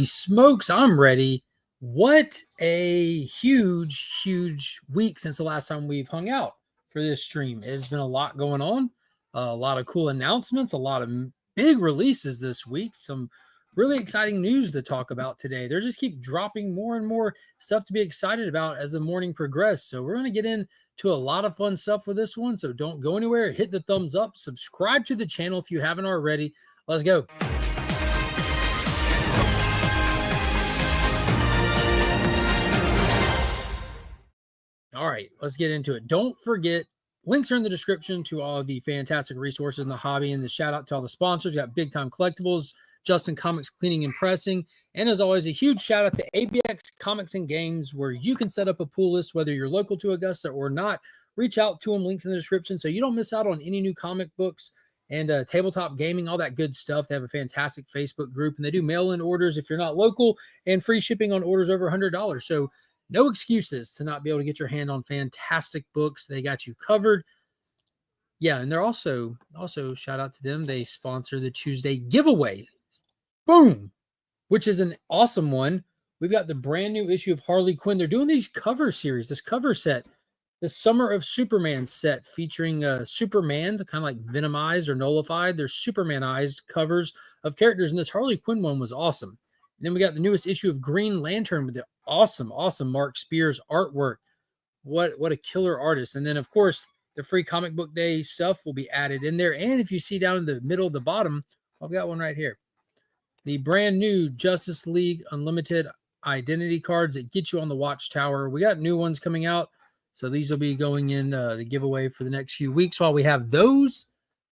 Holy smokes, I'm ready. What a huge week since the last time we've hung out for this stream. It's been a lot going on, a lot of cool announcements, a lot of big releases this week, some really exciting news to talk about today. They just keep dropping more and more stuff to be excited about as the morning progresses. So we're going to get into a lot of fun stuff with this one. So don't go anywhere. Hit the thumbs up, subscribe to the channel if you haven't already. Let's go. All right, let's get into it. Don't forget, links are in the description to all of the fantastic resources in the hobby, and the shout out to all the sponsors. We got Big Time Collectibles, Justin Comics Cleaning and Pressing, and as always, a huge shout out to ABX Comics and Games, where you can set up a pool list whether you're local to Augusta or not. Reach out to them, links in the description, so you don't miss out on any new comic books and tabletop gaming, all that good stuff. They have a fantastic Facebook group, and they do mail-in orders if you're not local, and free shipping on orders over $100. So no excuses to not be able to get your hand on fantastic books. They got you covered. Yeah, and they're also shout out to them. They sponsor the Tuesday giveaway. Boom, which is an awesome one. We've got the brand new issue of Harley Quinn. They're doing these cover series, this cover set, the Summer of Superman set featuring Superman, kind of like Venomized or Nullified. They're Supermanized covers of characters, and this Harley Quinn one was awesome. And then we got the newest issue of Green Lantern with the awesome Mark Spears artwork. What a killer artist. And then, of course, the free comic book day stuff will be added in there. And if you see down in the middle of the bottom, I've got one right here. The brand new Justice League Unlimited identity cards that get you on the Watchtower. We got new ones coming out. So these will be going in the giveaway for the next few weeks while we have those.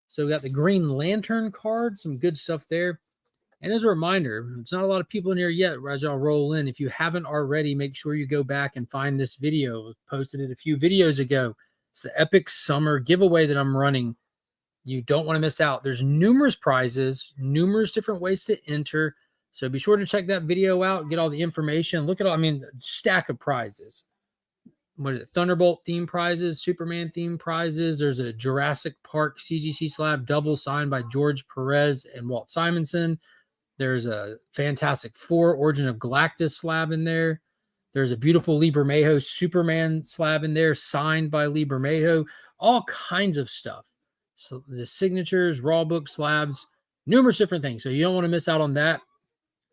So we got the Green Lantern card, some good stuff there. And as a reminder, it's not a lot of people in here yet as y'all roll in. If you haven't already, make sure you go back and find this video. I posted it a few videos ago. It's the Epic Summer giveaway that I'm running. You don't want to miss out. There's numerous prizes, numerous different ways to enter. So be sure to check that video out, get all the information. Look at all, stack of prizes. What is it? Thunderbolt theme prizes, Superman theme prizes. There's a Jurassic Park CGC slab double signed by George Perez and Walt Simonson. There's a Fantastic Four Origin of Galactus slab in there. There's a beautiful Lee Bermejo Superman slab in there, signed by Lee Bermejo. All kinds of stuff. So the signatures, raw book slabs, numerous different things. So you don't want to miss out on that.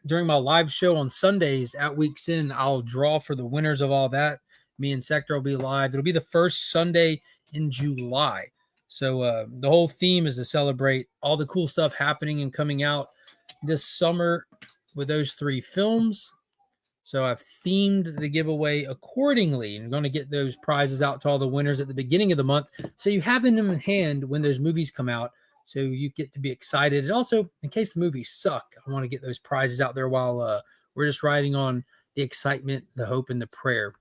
During my live show on Sundays at Weeks In, I'll draw for the winners of all that. Me and Sector will be live. It'll be the first Sunday in July. So the whole theme is to celebrate all the cool stuff happening and coming out this summer with those three films. So I've themed the giveaway accordingly. I'm going to get those prizes out to all the winners at the beginning of the month, so you have them in hand when those movies come out, so you get to be excited. And also, in case the movies suck, I want to get those prizes out there while we're just riding on the excitement, the hope, and the prayer.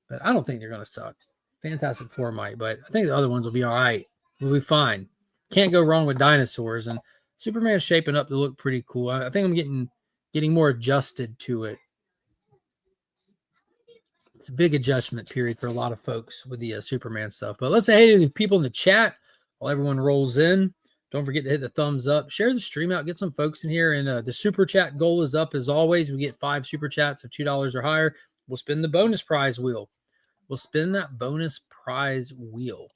But I don't think they're going to suck. Fantastic Four might, but I think the other ones will be all right. We'll be fine. Can't go wrong with dinosaurs, and Superman's shaping up to look pretty cool. I think I'm getting more adjusted to it. It's a big adjustment period for a lot of folks with the Superman stuff. But let's say hey to the people in the chat while everyone rolls in. Don't forget to hit the thumbs up. Share the stream out. Get some folks in here. And the super chat goal is up as always. We get 5 super chats of $2 or higher. We'll spin the bonus prize wheel. We'll spin that bonus prize wheel.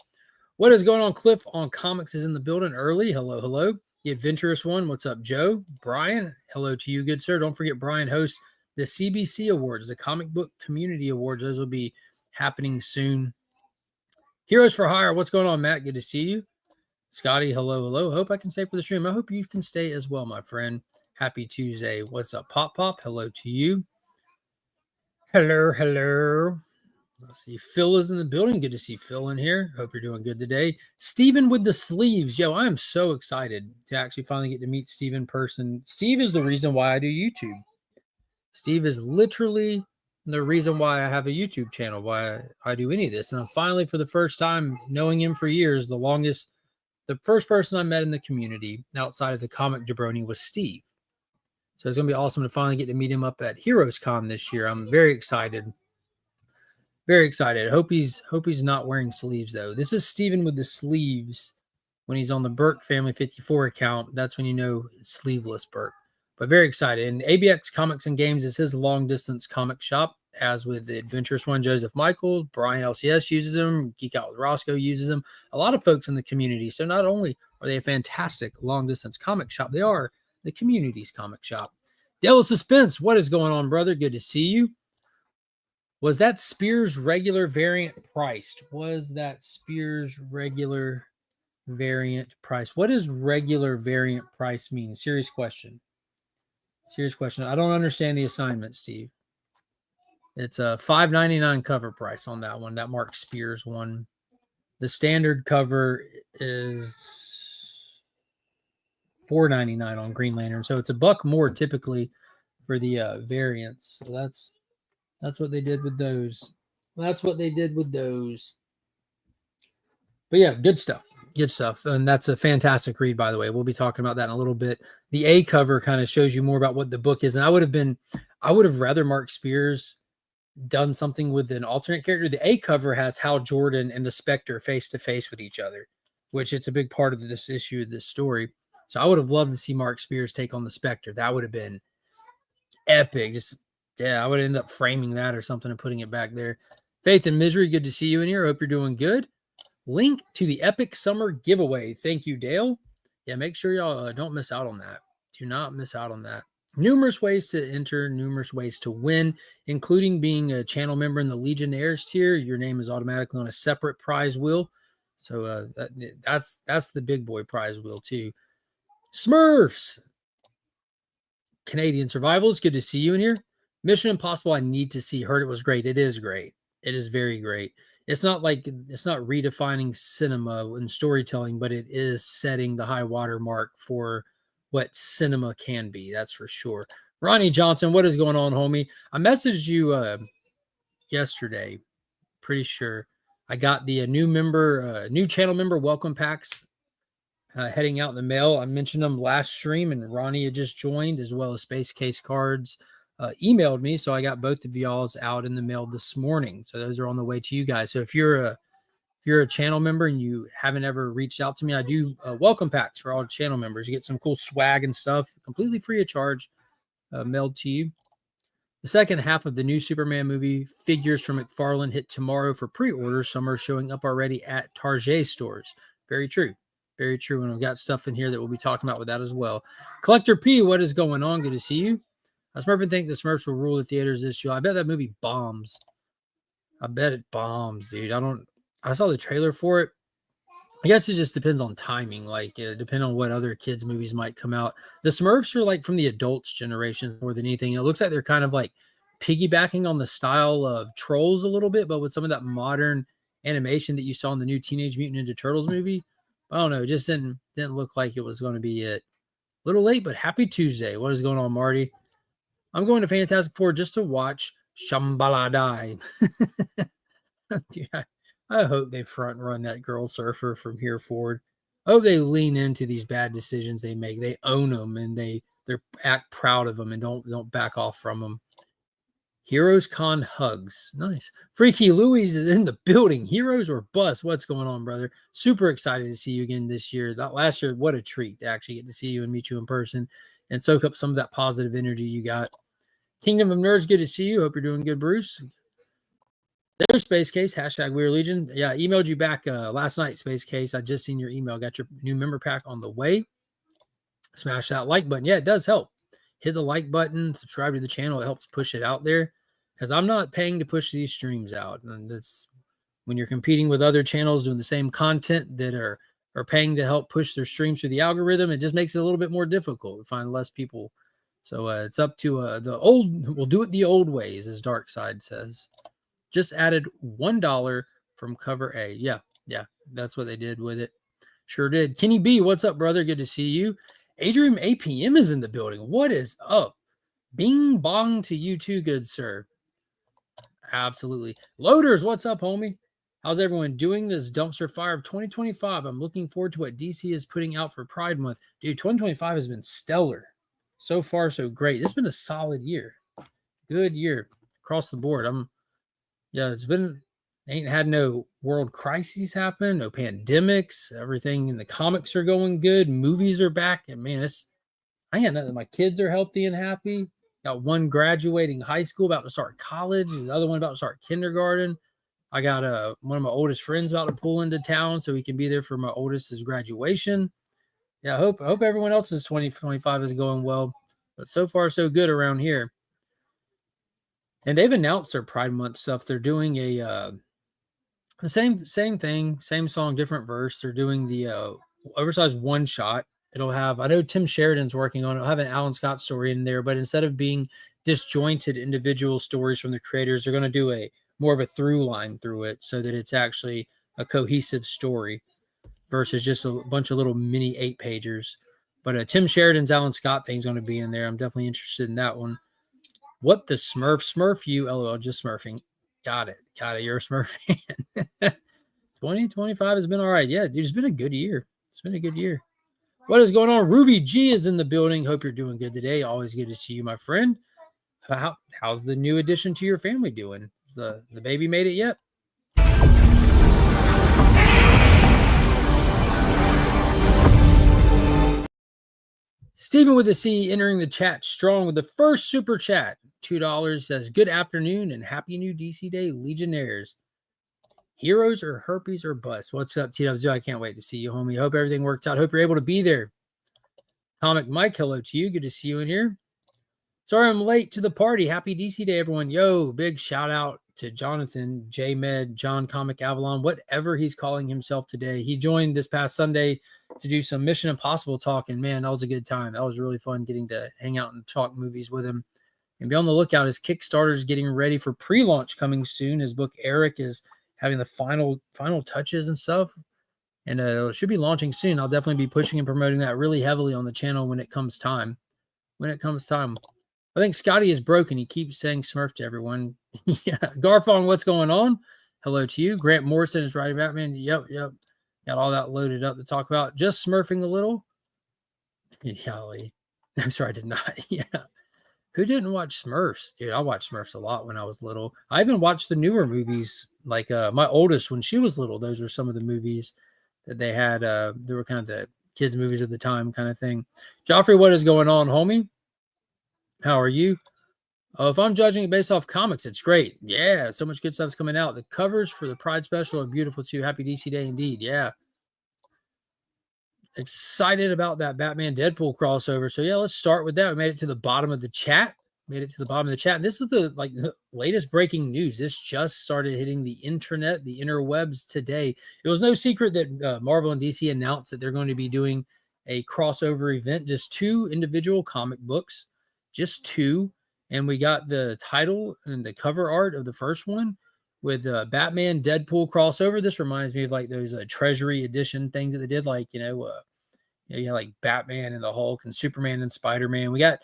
What is going on? Cliff on Comics is in the building early. Hello, hello. The Adventurous One. What's up, Joe? Brian, hello to you, good sir. Don't forget, Brian hosts the CBC Awards, the Comic Book Community Awards. Those will be happening soon. Heroes for Hire. What's going on, Matt? Good to see you. Scotty, hello, hello. Hope I can stay for the stream. I hope you can stay as well, my friend. Happy Tuesday. What's up, Pop Pop? Hello to you. Hello, hello. Let's see. Phil is in the building. Good to see Phil in here. Hope you're doing good today. Steven with the sleeves. Yo, I am so excited to actually finally get to meet Steve in person. Steve is the reason why I do YouTube. Steve is literally the reason why I have a YouTube channel, why I do any of this. And I'm finally, for the first time, knowing him for years, the first person I met in the community outside of the comic jabroni was Steve. So it's going to be awesome to finally get to meet him up at Heroes Con this year. I'm very excited. Very excited. I hope he's not wearing sleeves, though. This is Steven with the sleeves. When he's on the Burke Family 54 account, that's when you know it's sleeveless Burke. but very excited. And ABX Comics and Games is his long distance comic shop, as with the adventurous one, Joseph Michael, Brian LCS uses them, Geek Out with Roscoe uses them, a lot of folks in the community. So not only are they a fantastic long distance comic shop, they are the community's comic shop. Dale Suspense, what is going on, brother? Good to see you. Was that Spears regular variant priced? Was that Spears regular variant price? What does regular variant price mean? Serious question. Serious question. I don't understand the assignment, Steve. It's a $5.99 cover price on that one. That Mark Spears one. The standard cover is $4.99 on Green Lantern, so it's a buck more typically for the variants. So that's what they did with those. That's what they did with those. But yeah, good stuff. Good stuff. And that's a fantastic read, by the way. We'll be talking about that in a little bit. The A cover kind of shows you more about what the book is. And I would have rather Mark Spears done something with an alternate character. The A cover has Hal Jordan and the Spectre face to face with each other, which it's a big part of this issue, this story. So I would have loved to see Mark Spears take on the Spectre. That would have been epic. I would end up framing that or something and putting it back there. Faith and Misery, good to see you in here. Hope you're doing good. Link to the Epic Summer giveaway. Thank you, Dale. Yeah, make sure y'all don't miss out on that. Do not miss out on that. Numerous ways to enter, numerous ways to win, including being a channel member in the Legionnaires tier. Your name is automatically on a separate prize wheel. So that's the big boy prize wheel too. Smurfs. Canadian Survivals, good to see you in here. Mission Impossible, I need to see. Heard it was great. It is great. It is very great. It's not redefining cinema and storytelling, but it is setting the high water mark for what cinema can be. That's for sure. Ronnie Johnson, what is going on, homie? I messaged you yesterday. Pretty sure I got the new channel member welcome packs heading out in the mail. I mentioned them last stream, and Ronnie had just joined, as well as Space Case Cards emailed me, so I got both of y'all's out in the mail this morning. So those are on the way to you guys. So if you're a channel member and you haven't ever reached out to me, I do welcome packs for all the channel members. You get some cool swag and stuff, completely free of charge, mailed to you. The second half of the new Superman movie figures from McFarlane hit tomorrow for pre-order. Some are showing up already at Target stores. Very true. Very true. And we've got stuff in here that we'll be talking about with that as well. Collector P, what is going on? Good to see you. I Smurfing think the Smurfs will rule the theaters this year. I bet that movie bombs. I bet it bombs, dude. I saw the trailer for it. I guess it just depends on timing. Like, depending on what other kids' movies might come out. The Smurfs are like from the adults generation more than anything. It looks like they're kind of like piggybacking on the style of Trolls a little bit, but with some of that modern animation that you saw in the new Teenage Mutant Ninja Turtles movie. I don't know. It just didn't look like it was going to be it. A little late, but happy Tuesday. What is going on, Marty? I'm going to Fantastic Four just to watch Shambhala die. Dude, I hope they front run that girl surfer from here forward. I hope they lean into these bad decisions they make. They own them and they act proud of them and don't back off from them. Heroes Con hugs. Nice. Freaky Louise is in the building. Heroes or bust. What's going on, brother? Super excited to see you again this year. That last year, what a treat to actually get to see you and meet you in person and soak up some of that positive energy you got. Kingdom of Nerds, good to see you. Hope you're doing good, Bruce. There's Space Case, hashtag Weird Legion. Yeah, I emailed you back last night, Space Case. I just seen your email. Got your new member pack on the way. Smash that like button. Yeah, it does help. Hit the like button, subscribe to the channel. It helps push it out there because I'm not paying to push these streams out. And that's when you're competing with other channels doing the same content that are paying to help push their streams through the algorithm. It just makes it a little bit more difficult to find less people. So it's up to we'll do it the old ways, as Darkside says. Just added $1 from cover A. Yeah, that's what they did with it. Sure did. Kenny B, what's up, brother? Good to see you. Adrian APM is in the building. What is up? Bing bong to you too, good sir. Absolutely. Loaders, what's up, homie? How's everyone doing this dumpster fire of 2025? I'm looking forward to what DC is putting out for Pride Month. Dude, 2025 has been stellar. So far, so great. It's been a solid year. Good year across the board. Ain't had no world crises happen, no pandemics. Everything in the comics are going good. Movies are back. And man, I got nothing. My kids are healthy and happy. Got one graduating high school, about to start college. The other one about to start kindergarten. I got one of my oldest friends about to pull into town so he can be there for my oldest's graduation. Yeah, I hope everyone else's 2025 is going well. But so far, so good around here. And they've announced their Pride Month stuff. They're doing the same thing, same song, different verse. They're doing the oversized one shot. It'll have, I know Tim Sheridan's working on it. It'll have an Alan Scott story in there, but instead of being disjointed individual stories from the creators, they're going to do a more of a through line through it so that it's actually a cohesive story versus just a bunch of little mini 8-pagers. But Tim Sheridan's Alan Scott thing is going to be in there. I'm definitely interested in that one. What the Smurf you, LOL, just smurfing. Got it. You're a Smurf fan. 2025 has been all right. Yeah, dude, it's been a good year. It's been a good year. What is going on? Ruby G is in the building. Hope you're doing good today. Always good to see you, my friend. How's the new addition to your family doing? The baby made it yet? Stephen with a C entering the chat strong with the first super chat. $2 says, good afternoon and happy new DC Day, Legionnaires. Heroes or herpes or bust? What's up, TWZ? I can't wait to see you, homie. Hope everything works out. Hope you're able to be there. Comic Mike, hello to you. Good to see you in here. Sorry I'm late to the party. Happy DC Day, everyone. Yo, big shout out to Jonathan, J-Med, John Comic Avalon, whatever he's calling himself today. He joined this past Sunday to do some Mission Impossible talk, and man, that was a good time. That was really fun getting to hang out and talk movies with him. And be on the lookout. His Kickstarter is getting ready for pre-launch coming soon. His book, Eric, is having the final touches and stuff. And it should be launching soon. I'll definitely be pushing and promoting that really heavily on the channel when it comes time. I think Scotty is broken. He keeps saying Smurf to everyone. Yeah. Garfong, what's going on? Hello to you. Grant Morrison is writing Batman. Yep. Got all that loaded up to talk about. Just smurfing a little. Golly. I'm sorry, I did not. Yeah. Who didn't watch Smurfs? Dude, I watched Smurfs a lot when I was little. I even watched the newer movies. Like my oldest, when she was little, those were some of the movies that they had. They were kind of the kids' movies at the time kind of thing. Joffrey, what is going on, homie? How are you? Oh, if I'm judging it based off comics, it's great. Yeah, so much good stuff's coming out. The covers for the Pride special are beautiful too. Happy DC Day indeed. Yeah. Excited about that Batman Deadpool crossover. So yeah, let's start with that. We made it to the bottom of the chat. And this is the latest breaking news. This just started hitting the internet, the interwebs today. It was no secret that Marvel and DC announced that they're going to be doing a crossover event, just 2 individual comic books, just 2. And we got the title and the cover art of the first one with Batman Deadpool crossover. This reminds me of like those Treasury edition things that they did, like, you had like Batman and the Hulk and Superman and Spider-Man. We got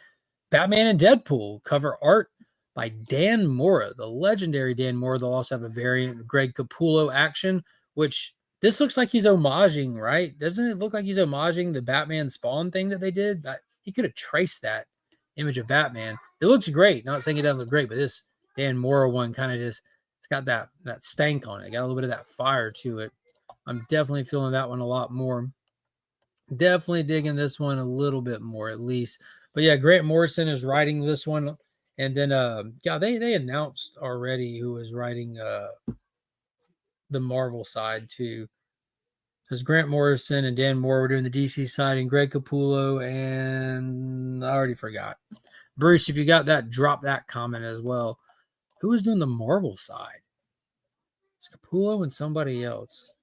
Batman and Deadpool cover art by Dan Mora, the legendary Dan Mora. They'll also have a variant, Greg Capullo action, which this looks like he's homaging, right? Doesn't it look like he's homaging the Batman Spawn thing that they did? He could have traced that image of Batman. It looks great. Not saying it doesn't look great, but this Dan Mora one kind of just, it's got that stank on it. Got a little bit of that fire to it. I'm definitely feeling that one a lot more. Definitely digging this one a little bit more, at least. But yeah, Grant Morrison is writing this one. And then, they announced already who is writing the Marvel side too. Because Grant Morrison and Dan Moore were doing the DC side, and Greg Capullo, and I already forgot. Bruce, if you got that, drop that comment as well. Who is doing the Marvel side? It's Capullo and somebody else.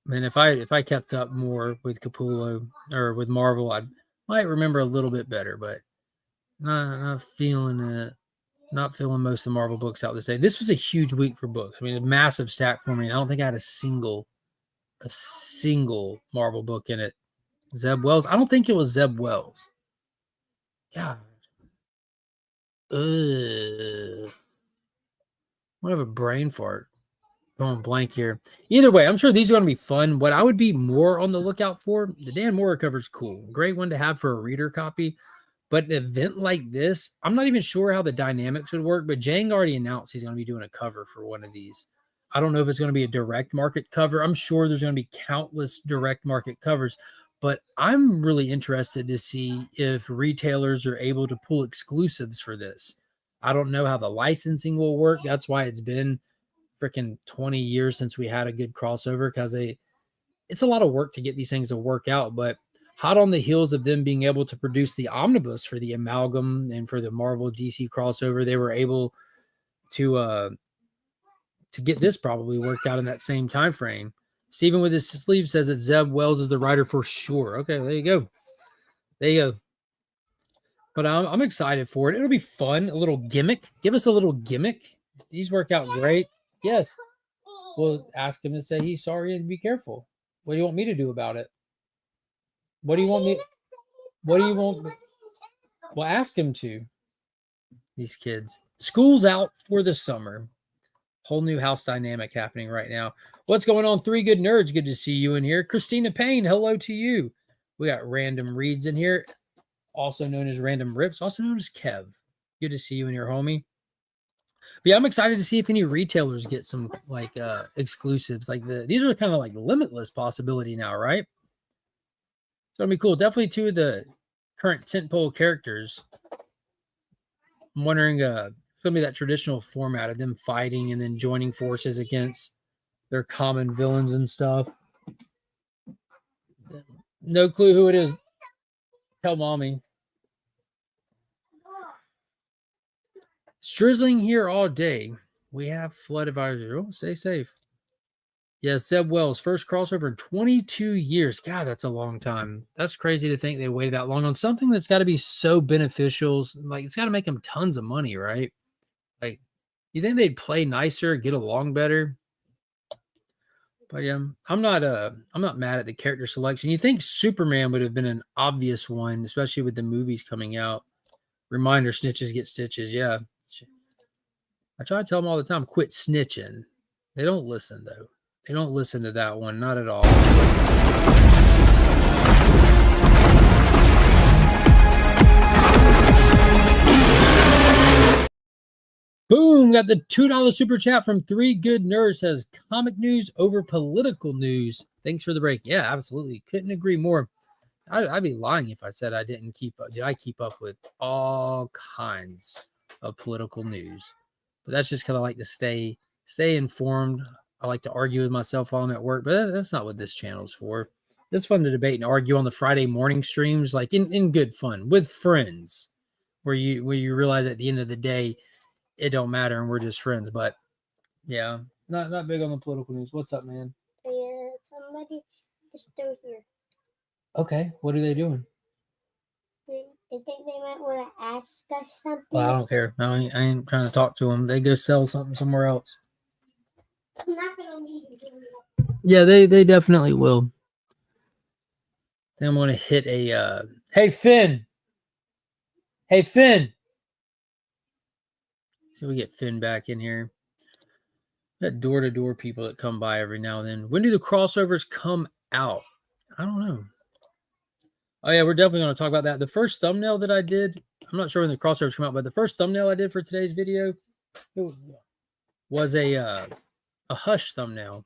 Man, if I kept up more with Capullo or with Marvel, I might remember a little bit better, but not feeling it. Not feeling most of the Marvel books out this day. This was a huge week for books. I mean, a massive stack for me. I don't think I had a single Marvel book in it. Zeb Wells. I don't think it was Zeb Wells. God. I have a brain fart. Going blank here. Either way, I'm sure these are going to be fun. What I would be more on the lookout for, the Dan Mora cover is cool. Great one to have for a reader copy. But an event like this, I'm not even sure how the dynamics would work, but Jang already announced he's going to be doing a cover for one of these. I don't know if it's going to be a direct market cover. I'm sure there's going to be countless direct market covers, But I'm really interested to see if retailers are able to pull exclusives for this. I don't know how the licensing will work. That's why it's been freaking 20 years since we had a good crossover, because it's a lot of work to get these things to work out. But hot on the heels of them being able to produce the omnibus for the Amalgam and for the Marvel DC crossover, they were able to get this probably worked out in that same time frame. Steven with his sleeve says that Zeb Wells is the writer for sure. Okay, there you go. There you go. But I'm excited for it. It'll be fun. A little gimmick. Give us a little gimmick. These work out great. Yes. We'll ask him to say he's sorry and be careful. What do you want me to do about it? What do you want me? What do you want? Well, ask him to. These kids. School's out for the summer. Whole new house dynamic happening right now. What's going on, Three Good Nerds? Good to see you in here. Christina Payne, hello to you. We got Random Reads in here, also known as Random Rips, also known as Kev. Good to see you in here, homie. But yeah, I'm excited to see if any retailers get some like exclusives. Like these are kind of like limitless possibility now, right? It's gonna be cool. Definitely two of the current tentpole characters. I'm wondering it's gonna be that traditional format of them fighting and then joining forces against their common villains and stuff. No clue who it is. Tell mommy. It's drizzling here all day. We have flood advisory. Oh, stay safe. Yeah, Zeb Wells, first crossover in 22 years. God, that's a long time. That's crazy to think they waited that long on something that's got to be so beneficial. Like, it's got to make them tons of money, right? Like, you think they'd play nicer, get along better? But yeah, I'm not mad at the character selection. You think Superman would have been an obvious one, especially with the movies coming out. Reminder, snitches get stitches. Yeah. I try to tell them all the time, quit snitching. They don't listen, though. They don't listen to that one. Not at all. Boom! Got the $2 super chat from Three Good Nerds. Says comic news over political news. Thanks for the break. Yeah, absolutely. Couldn't agree more. I'd be lying if I said I didn't keep up. Did I keep up with all kinds of political news? But that's just because I like to stay informed. I like to argue with myself while I'm at work, but that's not what this channel's for. It's fun to debate and argue on the Friday morning streams, like in good fun with friends, where you realize at the end of the day, it don't matter and we're just friends. But yeah, not big on the political news. What's up, man? Yeah, somebody is still here. Okay, what are they doing? They think they might want to ask us something. Well, I don't care. I ain't trying to talk to them. They go sell something somewhere else. I'm not gonna leave you. Yeah, they definitely will. Then I'm gonna hit a hey Finn. Hey Finn. So we get Finn back in here. Got door-to-door people that come by every now and then. When do the crossovers come out? I don't know. Oh yeah, we're definitely going to talk about that. The first thumbnail that I did, I'm not sure when the crossovers come out, but the first thumbnail I did for today's video was a Hush thumbnail.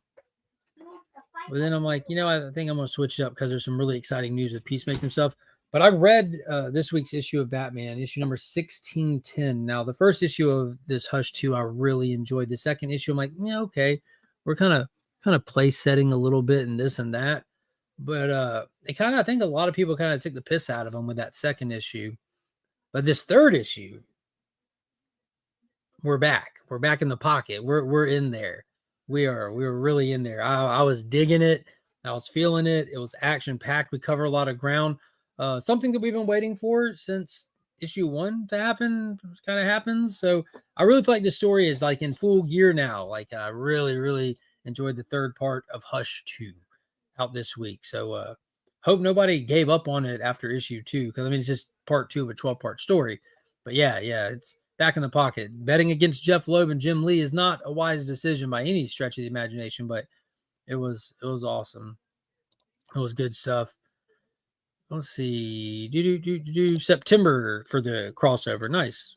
But then I'm like, I think I'm going to switch it up because there's some really exciting news with Peacemaker and stuff. But I read this week's issue of Batman, issue number 1610. Now, the first issue of this Hush 2, I really enjoyed. The second issue, I'm like, yeah, okay. We're kind of place setting a little bit and this and that. But I think a lot of people kind of took the piss out of them with that second issue. But this third issue, we're back. We're back in the pocket. We're in there. We're really in there. I was digging it. I was feeling it. It was action packed. We cover a lot of ground. Something that we've been waiting for since issue 1 to happen kind of happens. So I really feel like the story is like in full gear now. Like I really, really enjoyed the third part of Hush 2 out this week. So hope nobody gave up on it after issue 2, because I mean it's just part 2 of a 12-part story. But yeah, it's back in the pocket. Betting against Jeff Loeb and Jim Lee is not a wise decision by any stretch of the imagination, but it was awesome. It was good stuff. Let's see. September for the crossover. Nice.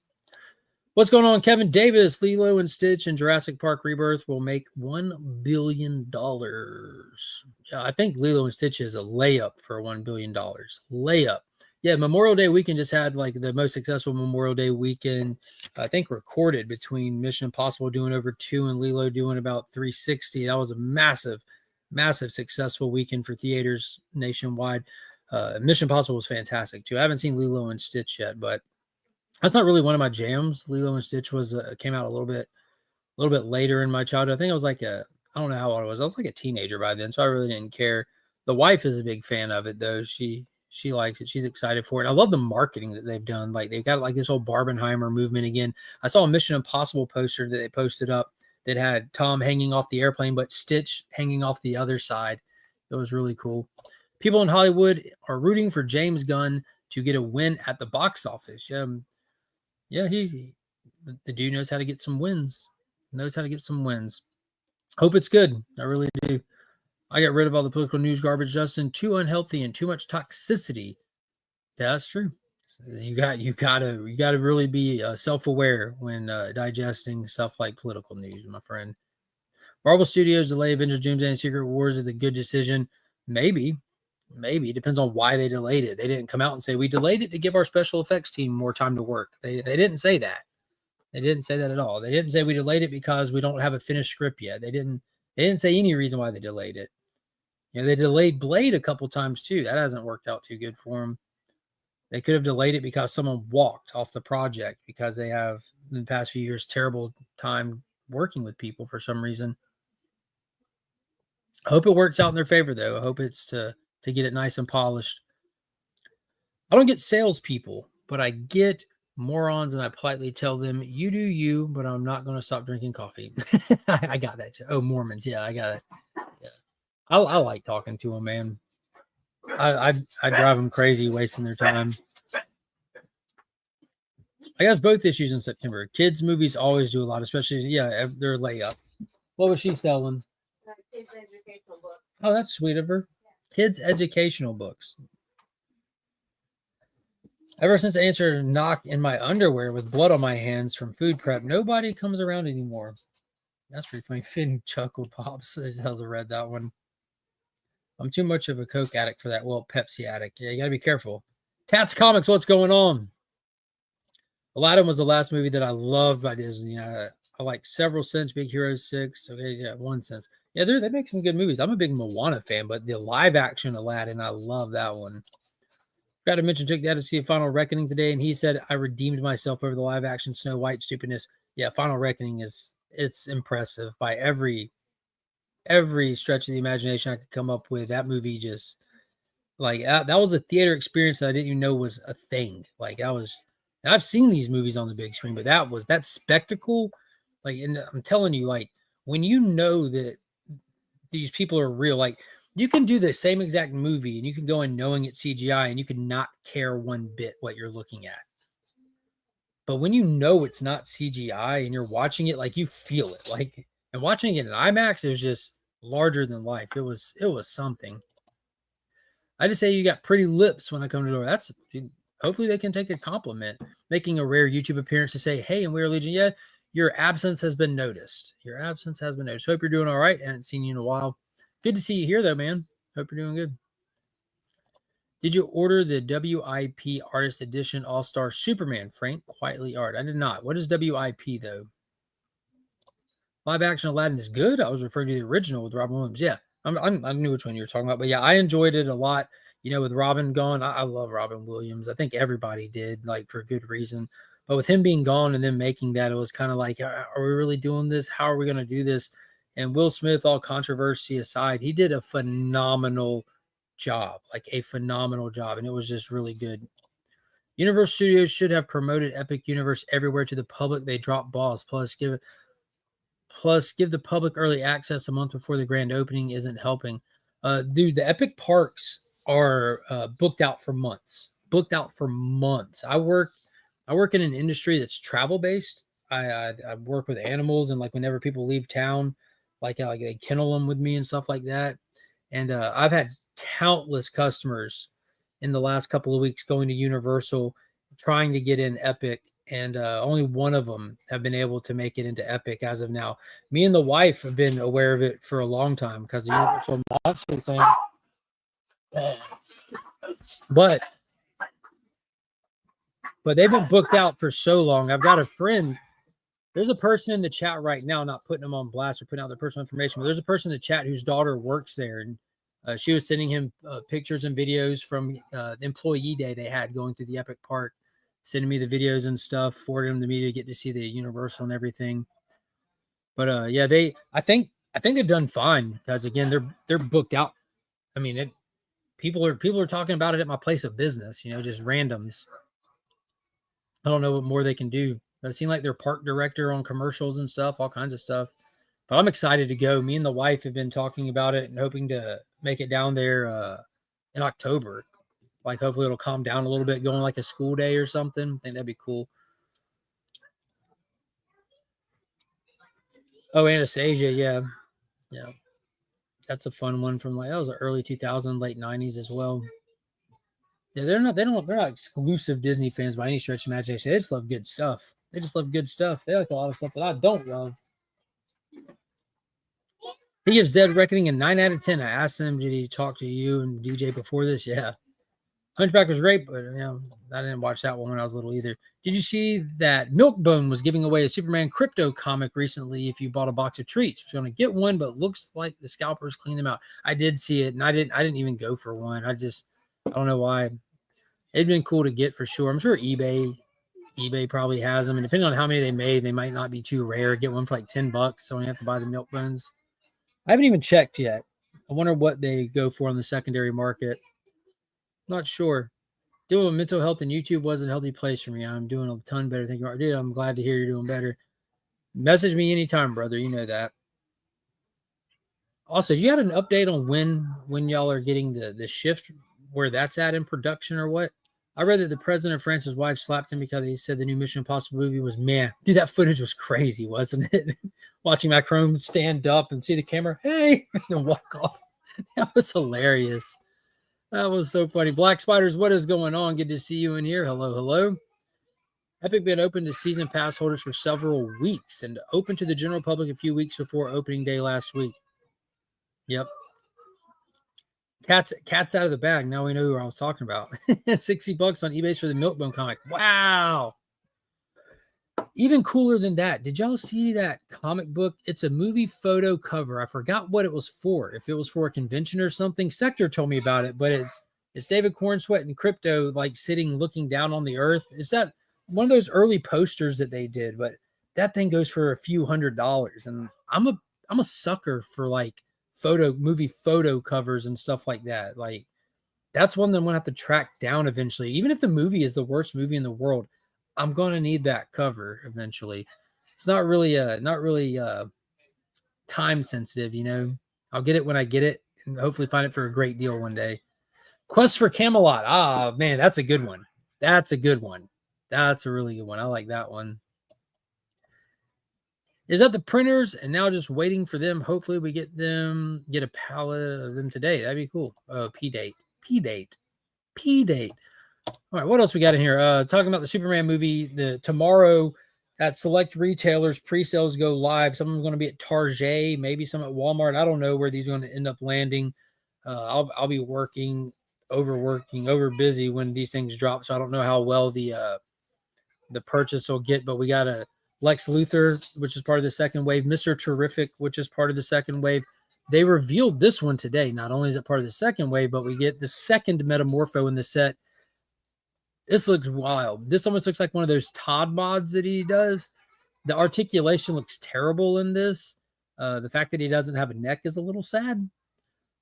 What's going on, Kevin Davis? Lilo and Stitch and Jurassic Park Rebirth will make $1 billion. Yeah, I think Lilo and Stitch is a layup for $1 billion. Layup. Yeah, Memorial Day weekend just had like the most successful Memorial Day weekend, I think, recorded between Mission Impossible doing over 2 and Lilo doing about 360. That was a massive, massive successful weekend for theaters nationwide. Mission Impossible was fantastic too. I haven't seen Lilo and Stitch yet, but that's not really one of my jams. Lilo and Stitch was came out a little bit later in my childhood. I think I was like I don't know how old I was. I was like a teenager by then, so I really didn't care. The wife is a big fan of it though. She likes it. She's excited for it. I love the marketing that they've done. Like they've got like this whole Barbenheimer movement again. I saw a Mission Impossible poster that they posted up that had Tom hanging off the airplane, but Stitch hanging off the other side. It was really cool. People in Hollywood are rooting for James Gunn to get a win at the box office. Yeah, the dude knows how to get some wins. Knows how to get some wins. Hope it's good. I really do. I got rid of all the political news garbage, Justin. Too unhealthy and too much toxicity. Yeah, that's true. You gotta really be self-aware when digesting stuff like political news, my friend. Marvel Studios delay Avengers Doomsday and Secret Wars is a good decision. Maybe. Depends on why they delayed it. They didn't come out and say we delayed it to give our special effects team more time to work. They didn't say that. They didn't say that at all. They didn't say we delayed it because we don't have a finished script yet. They didn't say any reason why they delayed it. You know, they delayed Blade a couple times too. That hasn't worked out too good for them. They could have delayed it because someone walked off the project because they have in the past few years terrible time working with people for some reason. I hope it works out in their favor though. I hope it's to get it nice and polished. I don't get salespeople, but I get morons, and I politely tell them, "You do you," but I'm not going to stop drinking coffee. I got that. Oh, Mormons, yeah, I got it. Yeah, I like talking to them, man. I drive them crazy, wasting their time. I guess both issues in September. Kids movies always do a lot, especially they're layups. What was she selling? Kids educational books. Oh, that's sweet of her. Kids educational books. Ever since I answered a knock in my underwear with blood on my hands from food prep, nobody comes around anymore. That's pretty funny. Finn chuckled. Pops Zelda read that one. I'm too much of a Coke addict for that. Well, Pepsi addict. Yeah, you got to be careful. Tats Comics, what's going on? Aladdin was the last movie that I loved by Disney. I like several since Big Hero 6. Okay, yeah, 1 since. Yeah, they make some good movies. I'm a big Moana fan, but the live action Aladdin, I love that one. Got to mention, took that to see a Final Reckoning today, and he said I redeemed myself over the live action Snow White stupidness. Yeah, Final Reckoning it's impressive by every stretch of the imagination I could come up with. That movie just like that was a theater experience that I didn't even know was a thing. Like that was, and I've seen these movies on the big screen, but that spectacle. Like, and I'm telling you, like when you know that these people are real, like. You can do the same exact movie and you can go in knowing it's CGI and you can not care one bit what you're looking at. But when you know it's not CGI and you're watching it, like you feel it. Like, and watching it in IMAX is just larger than life. It was something. I just say you got pretty lips when I come to the door. That's hopefully they can take a compliment. Making a rare YouTube appearance to say, "Hey, and we're Legion, yeah, your absence has been noticed. Your absence has been noticed. Hope you're doing all right. Haven't seen you in a while. Good to see you here, though, man. Hope you're doing good. Did you order the WIP Artist Edition All-Star Superman, Frank Quietly Art? I did not. What is WIP, though? Live action Aladdin is good. I was referring to the original with Robin Williams. Yeah, I knew which one you were talking about. But yeah, I enjoyed it a lot. You know, with Robin gone, I love Robin Williams. I think everybody did, like, for good reason. But with him being gone and then making that, it was kind of like, are we really doing this? How are we going to do this? And Will Smith, all controversy aside, he did a phenomenal job, like a phenomenal job. And it was just really good. Universal Studios should have promoted Epic Universe everywhere to the public. They dropped balls. Plus, give the public early access a month before the grand opening isn't helping. Dude, the Epic parks are booked out for months. I work in an industry that's travel based. I work with animals, and like whenever people leave town, like they kennel them with me and stuff like that. And I've had countless customers in the last couple of weeks going to Universal, trying to get in Epic, and only one of them have been able to make it into Epic as of now. Me and the wife have been aware of it for a long time because the Universal Monster thing. But they've been booked out for so long. I've got a friend. There's a person in the chat right now, not putting them on blast or putting out their personal information, but there's a person in the chat whose daughter works there, and she was sending him pictures and videos from the employee day they had going through the Epic Park, sending me the videos and stuff, forwarding them to me to get to see the Universal and everything. But yeah, I think they've done fine because again, they're booked out. I mean, people are talking about it at my place of business, just randoms. I don't know what more they can do. It seemed like their park director on commercials and stuff, all kinds of stuff. But I'm excited to go. Me and the wife have been talking about it and hoping to make it down there in October. Like hopefully it'll calm down a little bit, going like a school day or something. I think that'd be cool. Oh, Anastasia, yeah. That's a fun one from that was the early 2000s, late 90s as well. Yeah, they're not exclusive Disney fans by any stretch of imagination. They just love good stuff. They like a lot of stuff that I don't love. He gives Dead Reckoning a 9 out of 10. I asked him, did he talk to you and DJ before this? Yeah. Hunchback was great, but I didn't watch that one when I was little either. Did you see that Milkbone was giving away a Superman crypto comic recently if you bought a box of treats? I was going to get one, but looks like the scalpers cleaned them out. I did see it, and I didn't even go for one. I don't know why. It'd been cool to get for sure. I'm sure eBay probably has them, and depending on how many they made, they might not be too rare. Get one for like $10, so you have to buy the Milkbones. I haven't even checked yet. I wonder what they go for on the secondary market. Not sure. Dealing with mental health and YouTube wasn't a healthy place for me. I'm doing a ton better. Thank you, dude. I'm glad to hear you're doing better. Message me anytime, brother. You know that. Also, you had an update on when y'all are getting the shift, where that's at in production or what? I read that the president of France's wife slapped him because he said the new Mission Impossible movie was meh. Dude, that footage was crazy, wasn't it? Watching Macron stand up and see the camera, hey, and walk off. That was hilarious. That was so funny. Black Spiders, what is going on? Good to see you in here. Hello. Epic been open to season pass holders for several weeks and open to the general public a few weeks before opening day last week. Yep. Cat's out of the bag. Now we know who I was talking about. $60 on eBay for the Milkbone comic. Wow. Even cooler than that. Did y'all see that comic book? It's a movie photo cover. I forgot what it was for. If it was for a convention or something. Sector told me about it, but it's David Cornsweat and Crypto like sitting looking down on the earth. Is that one of those early posters that they did? But that thing goes for a few $100s, and I'm a sucker for like movie photo covers and stuff like that. Like that's one that I'm gonna have to track down eventually. Even if the movie is the worst movie in the world, I'm gonna need that cover eventually. It's not really time sensitive, I'll get it when I get it and hopefully find it for a great deal one day. Quest for Camelot. Ah, man, that's a good one. That's a really good one. I like that one. Is that the printers and now just waiting for them? Hopefully we get a pallet of them today. That'd be cool. Oh, P date. All right, what else we got in here? Talking about the Superman movie. Tomorrow at select retailers, pre-sales go live. Some of them are going to be at Target, maybe some at Walmart. I don't know where these are going to end up landing. I'll be over busy when these things drop, so I don't know how well the purchase will get. But we got a Lex Luthor, which is part of the second wave. Mr. Terrific, which is part of the second wave. They revealed this one today. Not only is it part of the second wave, but we get the second Metamorpho in the set. This looks wild. This almost looks like one of those Todd mods that he does. The articulation looks terrible in this. The fact that he doesn't have a neck is a little sad.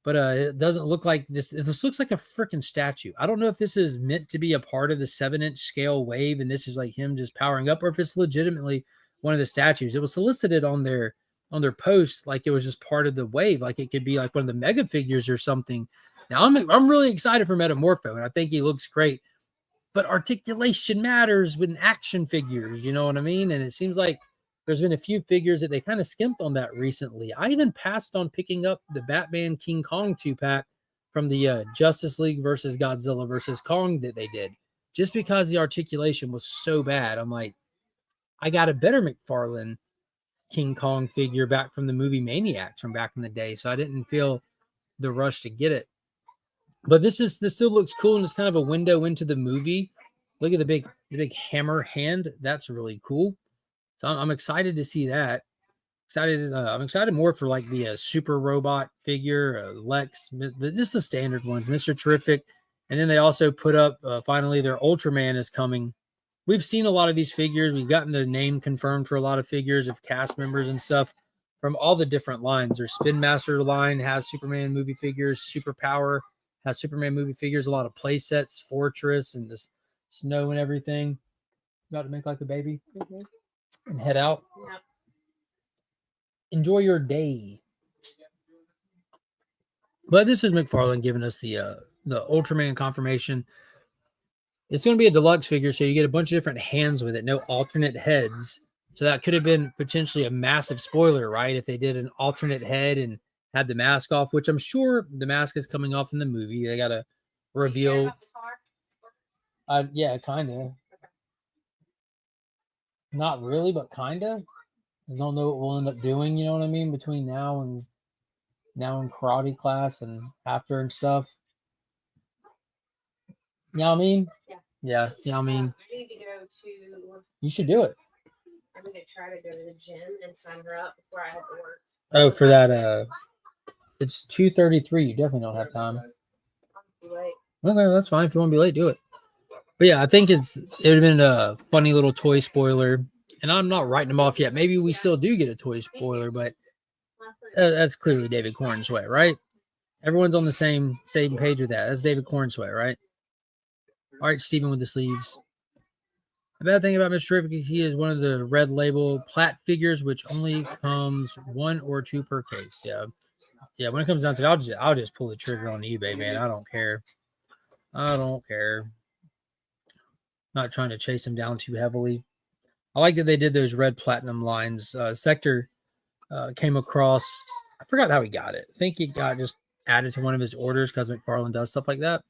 But it doesn't look like this. This looks like a freaking statue. I don't know if this is meant to be a part of the 7-inch scale wave and this is like him just powering up, or if it's legitimately one of the statues. It was solicited on their post like it was just part of the wave, like it could be like one of the mega figures or something. Now I'm really excited for Metamorpho, and I think he looks great. But articulation matters with action figures, you know what I mean? And it seems like there's been a few figures that they kind of skimped on that recently. I even passed on picking up the Batman King Kong 2-pack from the Justice League versus Godzilla versus Kong that they did, just because the articulation was so bad. I'm like, I got a better McFarlane King Kong figure back from the movie Maniacs from back in the day, so I didn't feel the rush to get it. But this still looks cool, and it's kind of a window into the movie. Look at the big hammer hand. That's really cool. So I'm excited to see that. I'm excited more for like the super robot figure, Lex, just the standard ones, Mr. Terrific, and then they also put up finally their Ultraman is coming. We've seen a lot of these figures. We've gotten the name confirmed for a lot of figures of cast members and stuff from all the different lines. Their Spin Master line has Superman movie figures. Superpower has Superman movie figures. A lot of play sets, Fortress, and this snow and everything. About to make like a baby and head out. Yep. Enjoy your day. But this is McFarlane giving us the Ultraman confirmation. It's going to be a deluxe figure, so you get a bunch of different hands with it, no alternate heads. So that could have been potentially a massive spoiler, right? If they did an alternate head and had the mask off, which I'm sure the mask is coming off in the movie. They got to reveal. Yeah, kind of. Not really, but kind of. I don't know what we'll end up doing, you know what I mean, between now and karate class and after and stuff. You know what I mean? Yeah. You know what I mean? I need to go to. You should do it. I'm going to try to go to the gym and sign her up before I have to work. Oh, for that, it's 2:33. You definitely don't have time. I'm late. Okay, that's fine. If you want to be late, do it. But yeah, I think it would have been a funny little toy spoiler. And I'm not writing them off yet. Maybe we still do get a toy spoiler, but that's clearly David Cornsway, right? Everyone's on the same page with that. That's David Cornsway, right? All right, Steven with the sleeves. The bad thing about Mr. Terrific, he is one of the red label plat figures, which only comes 1 or 2 per case. Yeah. When it comes down to it, I'll just pull the trigger on eBay, man. I don't care. Not trying to chase him down too heavily. I like that they did those red platinum lines. Sector came across. I forgot how he got it. I think he got just added to one of his orders because McFarlane does stuff like that.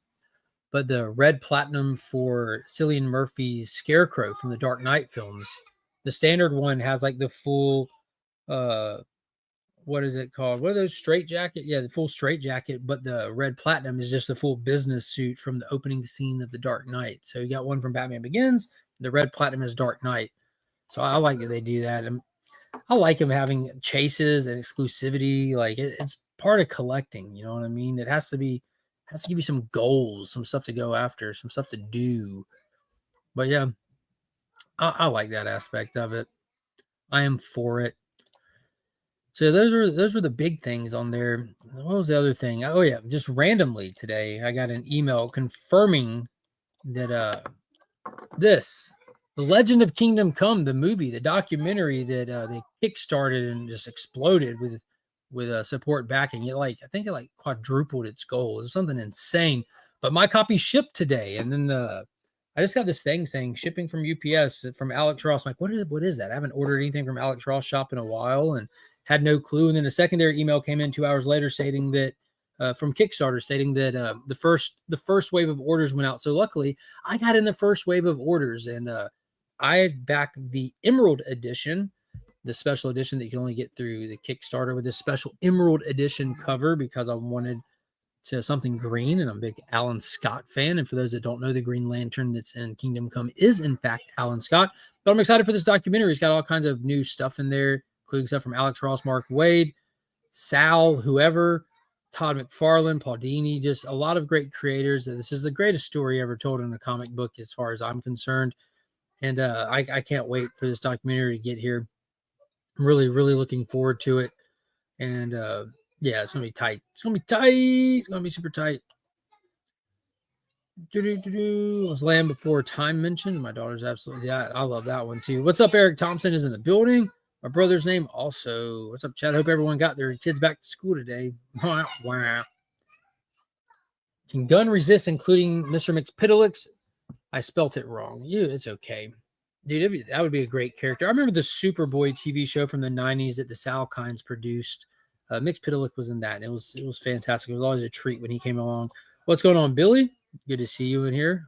But the red platinum for Cillian Murphy's Scarecrow from the Dark Knight films, the standard one has like the full, what is it called? What are those, straight jacket? Yeah, the full straight jacket. But the red platinum is just the full business suit from the opening scene of the Dark Knight. So you got one from Batman Begins. The red platinum is Dark Knight. So I like that they do that. And I like them having chases and exclusivity. Like it's part of collecting. You know what I mean? It has to give you some goals, some stuff to go after, some stuff to do. But yeah, I like that aspect of it. I am for it. So those were the big things on there. What was the other thing? Oh yeah, just randomly today, I got an email confirming that The Legend of Kingdom Come, the movie, the documentary that they kickstarted and just exploded with support backing. I think it quadrupled its goal. It was something insane. But my copy shipped today, and then I just got this thing saying shipping from UPS from Alex Ross. I'm like, what is that? I haven't ordered anything from Alex Ross shop in a while, and had no clue. And then a secondary email came in 2 hours later stating that from Kickstarter, stating that the first wave of orders went out. So luckily, I got in the first wave of orders, and I backed the Emerald Edition, the special edition that you can only get through the Kickstarter with this special Emerald Edition cover because I wanted to something green, and I'm a big Alan Scott fan. And for those that don't know, the Green Lantern that's in Kingdom Come is in fact Alan Scott. But I'm excited for this documentary. It's got all kinds of new stuff in there, including stuff from Alex Ross, Mark Waid, Sal, whoever, Todd McFarlane, Paul Dini, just a lot of great creators. This is the greatest story ever told in a comic book as far as I'm concerned. And I can't wait for this documentary to get here. I'm really, really looking forward to it. And yeah, it's going to be tight. It's going to be tight. It's going to be super tight. Was Land Before Time mentioned? My daughter's absolutely, yeah, I love that one too. What's up? Eric Thompson is in the building. My brother's name also. What's up, Chad? Hope everyone got their kids back to school today. Wow. Can Gun resist, including Mr. McPiddlix? I spelt it wrong. It's okay. Dude, that would be a great character. I remember the Superboy TV show from the 90s that the Salkinds produced. Mix Pitalik was in that. And it was fantastic. It was always a treat when he came along. What's going on, Billy? Good to see you in here.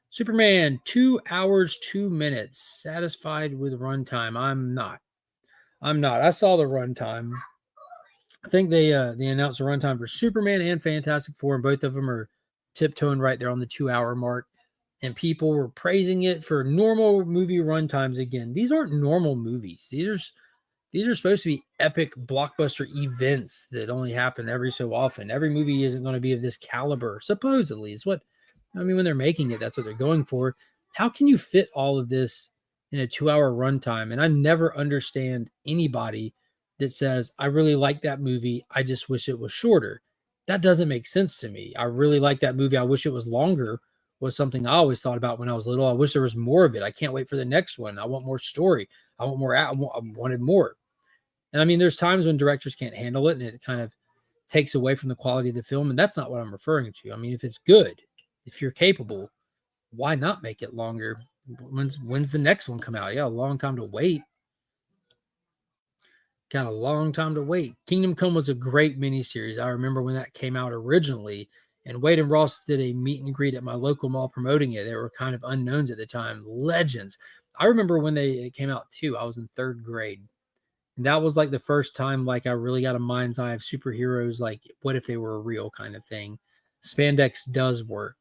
Superman, 2 hours, 2 minutes. Satisfied with runtime? I'm not. I saw the runtime. I think they announced the runtime for Superman and Fantastic Four, and both of them are tiptoeing right there on the 2 hour mark. And people were praising it for normal movie runtimes. Again, these aren't normal movies. These are supposed to be epic blockbuster events that only happen every so often. Every movie isn't going to be of this caliber, supposedly. It's what I mean when they're making it, that's what they're going for. How can you fit all of this in a 2 hour runtime? And I never understand anybody that says, I really like that movie. I just wish it was shorter. That doesn't make sense to me. I really like that movie. I wish it was longer, was something I always thought about when I was little. I wish there was more of it. I can't wait for the next one. I want more story. I want more. I wanted more. And I mean, there's times when directors can't handle it and it kind of takes away from the quality of the film. And that's not what I'm referring to. I mean, if it's good, if you're capable, why not make it longer? When's the next one come out? Yeah, a long time to wait. Got a long time to wait. Kingdom Come was a great miniseries. I remember when that came out originally, and Wade and Ross did a meet and greet at my local mall promoting it. They were kind of unknowns at the time, legends. I remember when it came out too. I was in 3rd grade. And that was like the first time like I really got a mind's eye of superheroes, like what if they were real kind of thing. Spandex does work,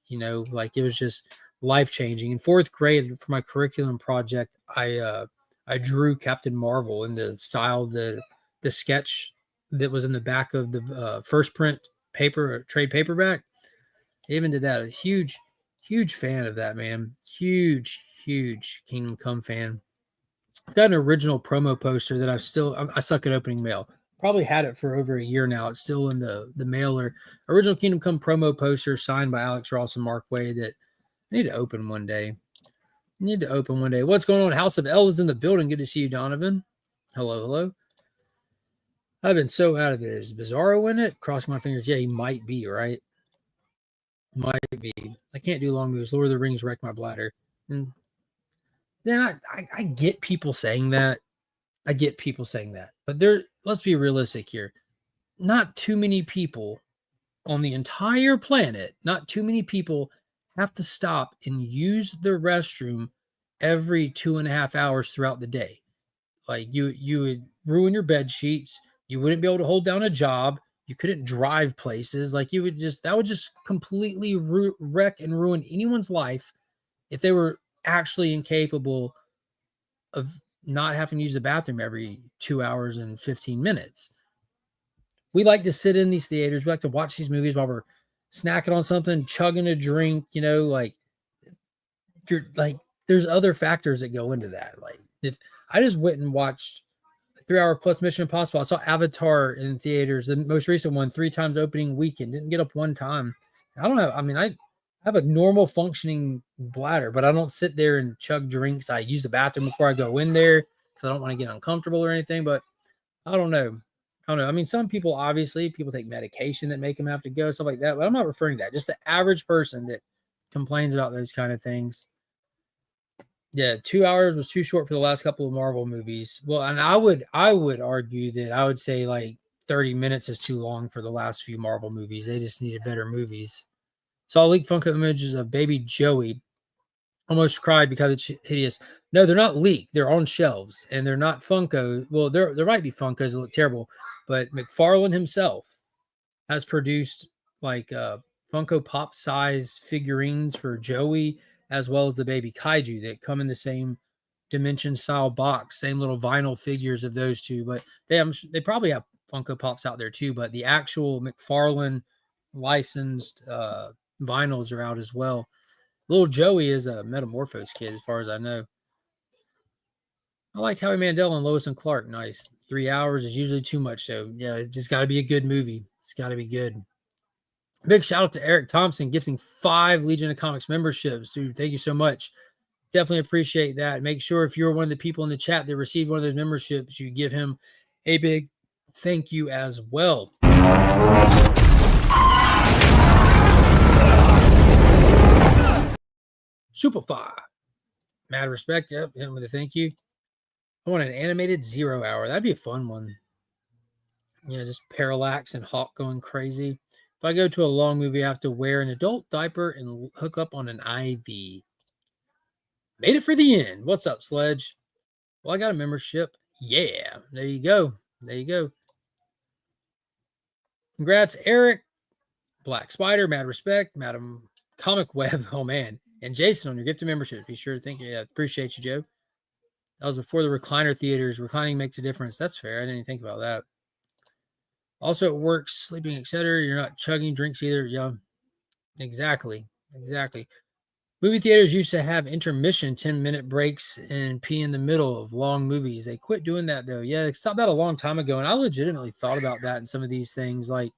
like it was just life-changing. In 4th grade for my curriculum project, I drew Captain Marvel in the style the sketch that was in the back of the first print paper trade paperback. I even did that. A huge fan of that, man. Huge Kingdom Come fan. I've got an original promo poster that I suck at opening mail. Probably had it for over a year now. It's still in the mailer. Original Kingdom Come promo poster signed by Alex Ross and Mark Waid that I need to open one day. What's going on? House of L is in the building. Good to see you, Donovan. Hello. I've been so out of it. Is Bizarro in it? Crossing my fingers. Yeah, he might be, right? Might be. I can't do long moves. Lord of the Rings wrecked my bladder. And then I get people saying that. But let's be realistic here. Not too many people on the entire planet, not too many people have to stop and use the restroom every 2.5 hours throughout the day. Like you would ruin your bed sheets. You wouldn't be able to hold down a job. You couldn't drive places. Like that would just completely wreck and ruin anyone's life if they were actually incapable of not having to use the bathroom every 2 hours and 15 minutes. We like to sit in these theaters. We like to watch these movies while we're snacking on something, chugging a drink, there's other factors that go into that. Like if I just went and watched 3 hour plus Mission Impossible, I saw Avatar in theaters, the most recent one, 3 times opening weekend, didn't get up one time. I don't know. I mean, I have a normal functioning bladder, but I don't sit there and chug drinks. I use the bathroom before I go in there because I don't want to get uncomfortable or anything, but I don't know. I mean, some people, obviously, people take medication that make them have to go, stuff like that, but I'm not referring to that. Just the average person that complains about those kind of things. Yeah, 2 hours was too short for the last couple of Marvel movies. Well, and I would argue that I would say like 30 minutes is too long for the last few Marvel movies. They just needed better movies. Saw leaked Funko images of baby Joey. Almost cried because it's hideous. No, they're not leaked. They're on shelves, and they're not Funko. Well, there might be Funkos that look terrible, but McFarlane himself has produced like Funko Pop size figurines for Joey, as well as the baby Kaiju that come in the same dimension style box, same little vinyl figures of those two. But they probably have Funko Pops out there too. But the actual McFarlane licensed vinyls are out as well. Little Joey is a Metamorphose kid, as far as I know. I like Howie Mandel and Lois and Clark. Nice. 3 hours is usually too much. So, yeah, it's just got to be a good movie. It's got to be good. Big shout out to Eric Thompson gifting 5 Legion of Comics memberships. Dude, thank you so much. Definitely appreciate that. Make sure if you're one of the people in the chat that received one of those memberships, you give him a big thank you as well. Superfly. Mad respect. Yep. Hit him with a thank you. I want an animated 0 hour. That'd be a fun one. Yeah, just Parallax and Hawk going crazy. If I go to a long movie, I have to wear an adult diaper and hook up on an IV. Made it for the end. What's up, Sledge? Well, I got a membership. Yeah, there you go. There you go. Congrats, Eric, Black Spider, Mad Respect, Madam Comic Web. Oh, man. And Jason on your gifted membership. Be sure to thank you. Yeah, appreciate you, Joe. That was before the recliner theaters. Reclining makes a difference. That's fair. I didn't even think about that. Also, it works, sleeping, etc. You're not chugging drinks either. Yeah, exactly. Exactly. Movie theaters used to have intermission 10-minute breaks and pee in the middle of long movies. They quit doing that, though. Yeah, I stopped that a long time ago, and I legitimately thought about that in some of these things. Like,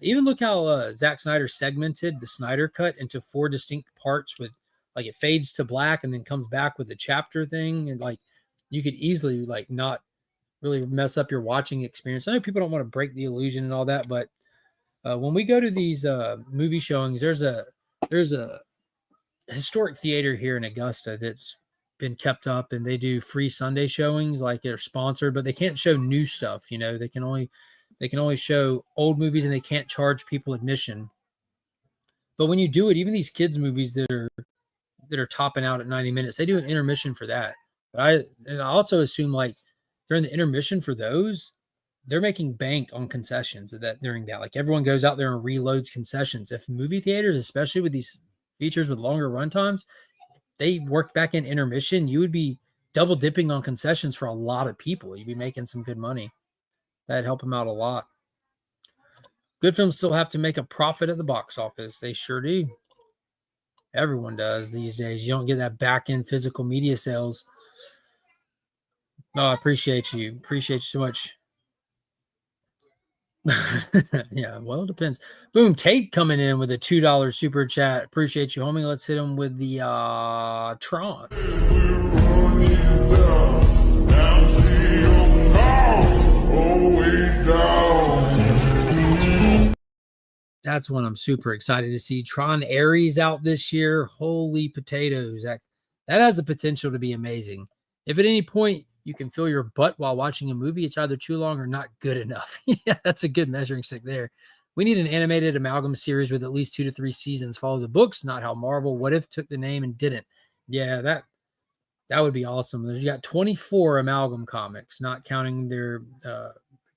even look how Zack Snyder segmented the Snyder Cut into 4 distinct parts with, like, it fades to black and then comes back with the chapter thing. And, like, you could easily, like, not really mess up your watching experience. I know people don't want to break the illusion and all that, but when we go to these movie showings, there's a historic theater here in Augusta that's been kept up, and they do free Sunday showings, like they're sponsored, but they can't show new stuff. You know, they can only show old movies, and they can't charge people admission. But when you do it, even these kids movies that are topping out at 90 minutes, they do an intermission for that. But I also assume, like, during the intermission for those, they're making bank on concessions that during that. Like, everyone goes out there and reloads concessions. If movie theaters, especially with these features with longer run times, they work back in intermission, you would be double dipping on concessions for a lot of people. You'd be making some good money. That'd help them out a lot. Good films still have to make a profit at the box office. They sure do. Everyone does these days. You don't get that back end physical media sales. No, I appreciate you. Appreciate you so much. Yeah, well, it depends. Boom, Tate coming in with a $2 super chat. Appreciate you, homie. Let's hit him with the Tron. That's one I'm super excited to see. Tron Ares out this year. Holy potatoes. That has the potential to be amazing. If at any point you can feel your butt while watching a movie, it's either too long or not good enough. Yeah, that's a good measuring stick there. We need an animated amalgam series with at least 2 to 3 seasons. Follow the books, not how Marvel What If took the name and didn't. Yeah, that would be awesome. You got 24 amalgam comics, not counting their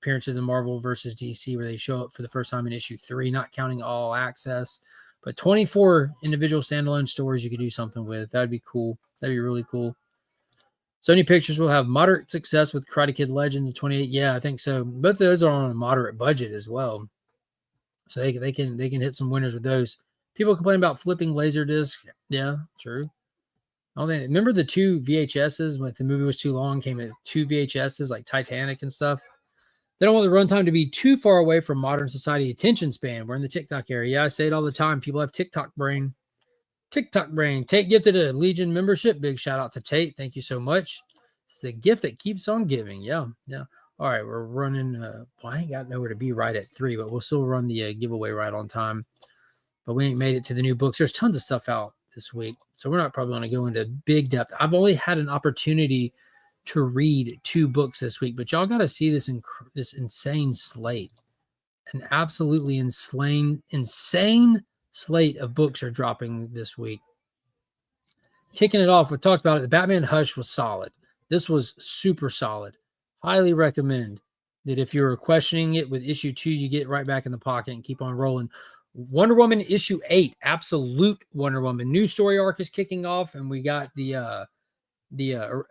appearances in Marvel versus DC, where they show up for the first time in issue 3, not counting All Access. But 24 individual standalone stories you could do something with. That'd be cool. That'd be really cool. Sony Pictures will have moderate success with Karate Kid Legends in 28. Yeah, I think so. Both of those are on a moderate budget as well, so they can hit some winners with those. People complain about flipping Laserdisc. Yeah, true. Remember the 2 VHSs when the movie was too long? Came in 2 VHSs like Titanic and stuff. They don't want the runtime to be too far away from modern society attention span. We're in the TikTok era. Yeah, I say it all the time. People have TikTok brain. TikTok brain. Tate gifted a Legion membership. Big shout out to Tate. Thank you so much. It's the gift that keeps on giving. Yeah. All right, we're running. Well, I ain't got nowhere to be right at 3, but we'll still run the giveaway right on time. But we ain't made it to the new books. There's tons of stuff out this week, so we're not probably going to go into big depth. I've only had an opportunity to read 2 books this week, but y'all got to see this insane slate. An absolutely insane slate of books are dropping this week. Kicking it off, we talked about it. The Batman Hush was solid. This was super solid. Highly recommend that if you're questioning it with issue 2, you get right back in the pocket and keep on rolling. Wonder Woman issue 8, absolute Wonder Woman. New story arc is kicking off, and we got the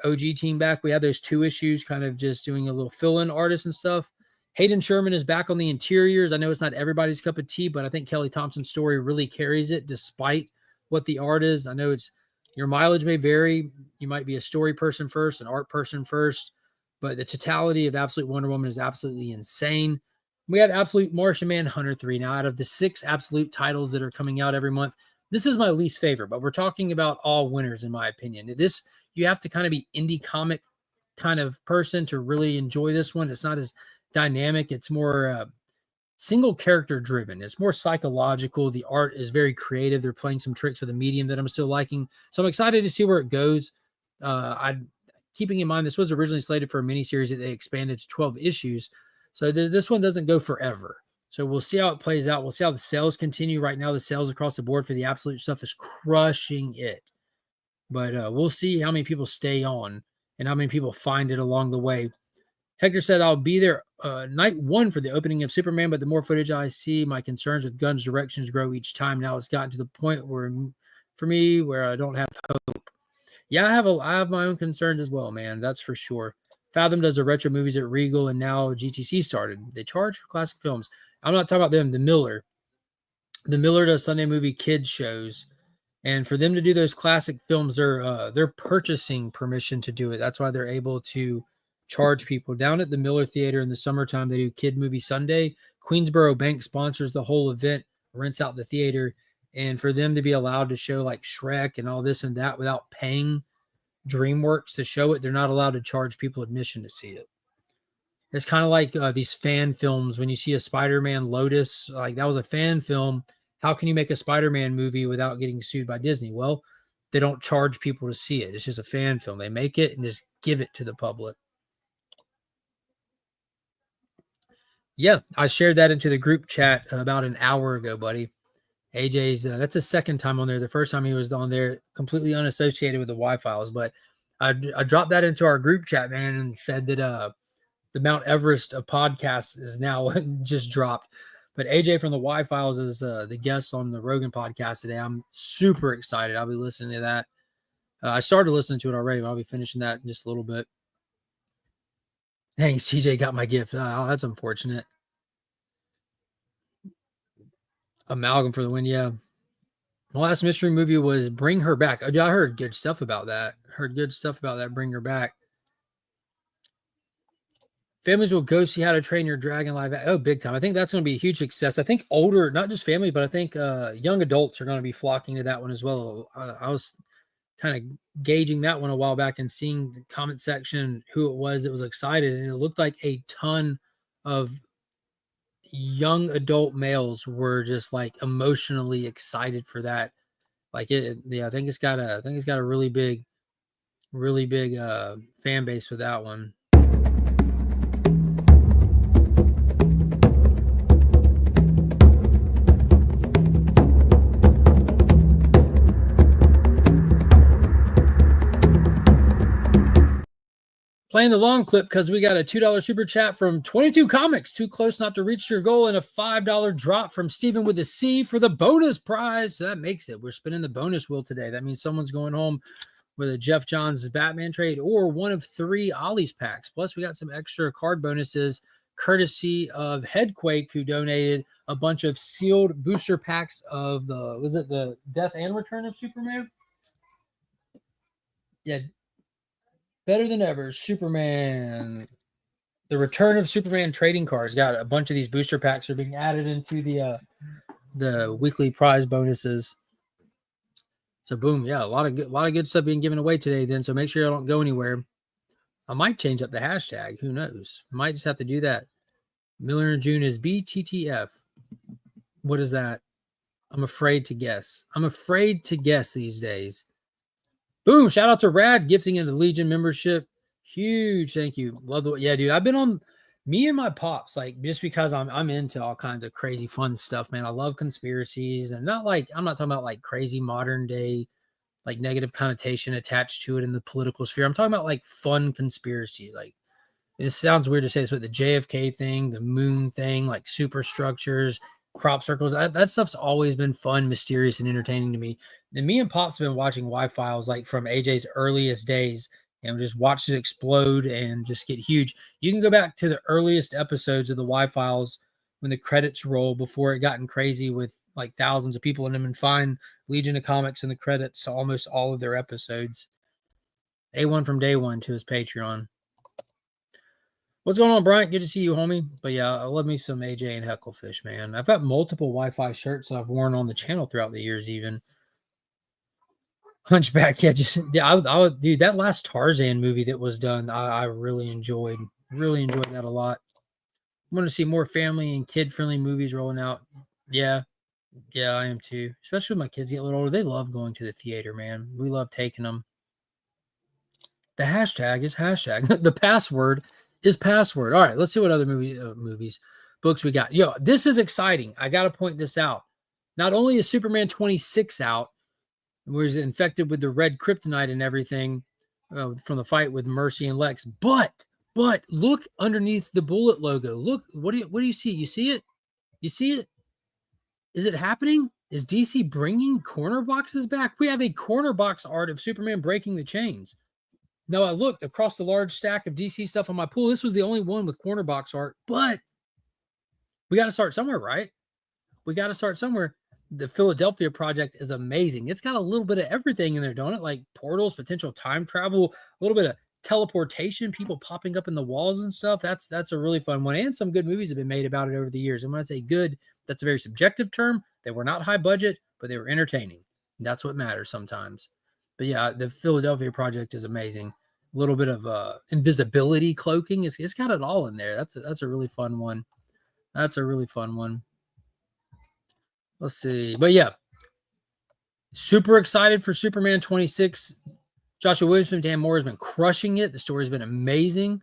OG team back. We had those 2 issues kind of just doing a little fill-in artists and stuff. Hayden Sherman is back on the interiors. I know it's not everybody's cup of tea, but I think Kelly Thompson's story really carries it despite what the art is. I know your mileage may vary. You might be a story person first, an art person first, but the totality of Absolute Wonder Woman is absolutely insane. We had Absolute Martian Manhunter 3. Now, out of the 6 Absolute titles that are coming out every month, this is my least favorite, but we're talking about all winners, in my opinion. This, you have to kind of be indie comic kind of person to really enjoy this one. It's not as dynamic. It's more single character driven. It's more psychological. The art is very creative. They're playing some tricks with the medium that I'm still liking. So I'm excited to see where it goes. Keeping in mind, this was originally slated for a miniseries that they expanded to 12 issues. So this one doesn't go forever. So we'll see how it plays out. We'll see how the sales continue. Right now, the sales across the board for the Absolute stuff is crushing it. But we'll see how many people stay on and how many people find it along the way. Hector said, I'll be there night one for the opening of Superman, but the more footage I see, my concerns with Gunn's directions grow each time. Now it's gotten to the point where, for me, where I don't have hope. Yeah, I have my own concerns as well, man. That's for sure. Fathom does the retro movies at Regal, and now GTC started. They charge for classic films. I'm not talking about them. The Miller does Sunday movie kids shows, and for them to do those classic films, they're purchasing permission to do it. That's why they're able to charge people. Down at the Miller Theater in the summertime, they do Kid Movie Sunday. Queensboro Bank sponsors the whole event, rents out the theater, and for them to be allowed to show like Shrek and all this and that without paying DreamWorks to show it, they're not allowed to charge people admission to see it. It's kind of like these fan films. When you see a Spider-Man Lotus, like that was a fan film. How can you make a Spider-Man movie without getting sued by Disney? Well, they don't charge people to see it. It's just a fan film. They make it and just give it to the public. Yeah, I shared that into the group chat about an hour ago, buddy. AJ's, that's the second time on there. The first time he was on there, completely unassociated with the Y-Files. But I dropped that into our group chat, man, and said that the Mount Everest of podcasts is now just dropped. But AJ from the Y-Files is the guest on the Rogan podcast today. I'm super excited. I'll be listening to that. I started listening to it already, but I'll be finishing that in just a little bit. Dang, CJ got my gift. Oh, that's unfortunate. Amalgam for the win, yeah. The last mystery movie was Bring Her Back. I heard good stuff about that. Bring Her Back. Families will go see How to Train Your Dragon live. Oh, big time. I think that's going to be a huge success. I think older, not just family, but I think young adults are going to be flocking to that one as well. I was kind of gauging that one a while back and seeing the comment section, who it was that was excited. And it looked like a ton of young adult males were just like emotionally excited for that. Like it, yeah, I think it's got a really big fan base with that one. Playing the long clip because we got a $2 super chat from 22 Comics, too close not to reach your goal, and a $5 drop from Steven with a C for the bonus prize. So that makes it. We're spinning the bonus wheel today. That means someone's going home with a Jeff Johns Batman trade or one of 3 Ollie's packs. Plus, we got some extra card bonuses courtesy of Headquake, who donated a bunch of sealed booster packs of the Death and Return of Superman? Yeah. Better than ever, Superman. The Return of Superman trading cards. Got a bunch of these booster packs are being added into the weekly prize bonuses. So boom, yeah, a lot of good stuff being given away today. Then, so make sure you don't go anywhere. I might change up the hashtag. Who knows? Might just have to do that. Miller in June is BTTF. What is that? I'm afraid to guess. These days. Boom! Shout out to Rad gifting in the Legion membership. Huge thank you. Love the yeah, dude. I've been on me and my pops, like just because I'm into all kinds of crazy fun stuff, man. I love conspiracies and I'm not talking about like crazy modern day, like negative connotation attached to it in the political sphere. I'm talking about like fun conspiracies. Like it sounds weird to say this, but the JFK thing, the moon thing, like superstructures, crop circles, that stuff's always been fun, mysterious, and entertaining to me. And me and Pop's been watching Y-Files like from AJ's earliest days, and we just watched it explode and just get huge. You can go back to the earliest episodes of the Y-Files when the credits roll before it gotten crazy with like thousands of people in them and find Legion of Comics in the credits, almost all of their episodes. A1 from day one to his Patreon. What's going on, Bryant? Good to see you, homie. But yeah, I love me some AJ and Hecklefish, man. I've got multiple Wi-Fi shirts that I've worn on the channel throughout the years, even. Hunchback, yeah, dude, that last Tarzan movie that was done, I really enjoyed. Really enjoyed that a lot. I want to see more family and kid-friendly movies rolling out. Yeah, I am too. Especially when my kids get a little older. They love going to the theater, man. We love taking them. The hashtag is hashtag. The password is password. All right, let's see what other books we got. Yo, this is exciting. I got to point this out. Not only is Superman 26 out, where he's infected with the red kryptonite and everything from the fight with Mercy and Lex. But look underneath the Bullet logo. Look, what do you see? You see it? You see it? Is it happening? Is DC bringing corner boxes back? We have a corner box art of Superman breaking the chains. Now, I looked across the large stack of DC stuff on my pool. This was the only one with corner box art, but we got to start somewhere, right? We got to start somewhere. The Philadelphia project is amazing. It's got a little bit of everything in there, don't it? Like portals, potential time travel, a little bit of teleportation, people popping up in the walls and stuff. That's a really fun one. And some good movies have been made about it over the years. And when I say good, that's a very subjective term. They were not high budget, but they were entertaining. That's what matters sometimes. But yeah, the Philadelphia project is amazing. A little bit of invisibility cloaking. It's got it all in there. That's a really fun one. That's a really fun one. Let's see. But yeah, super excited for Superman 26. Joshua Williamson, Dan Moore has been crushing it. The story's been amazing.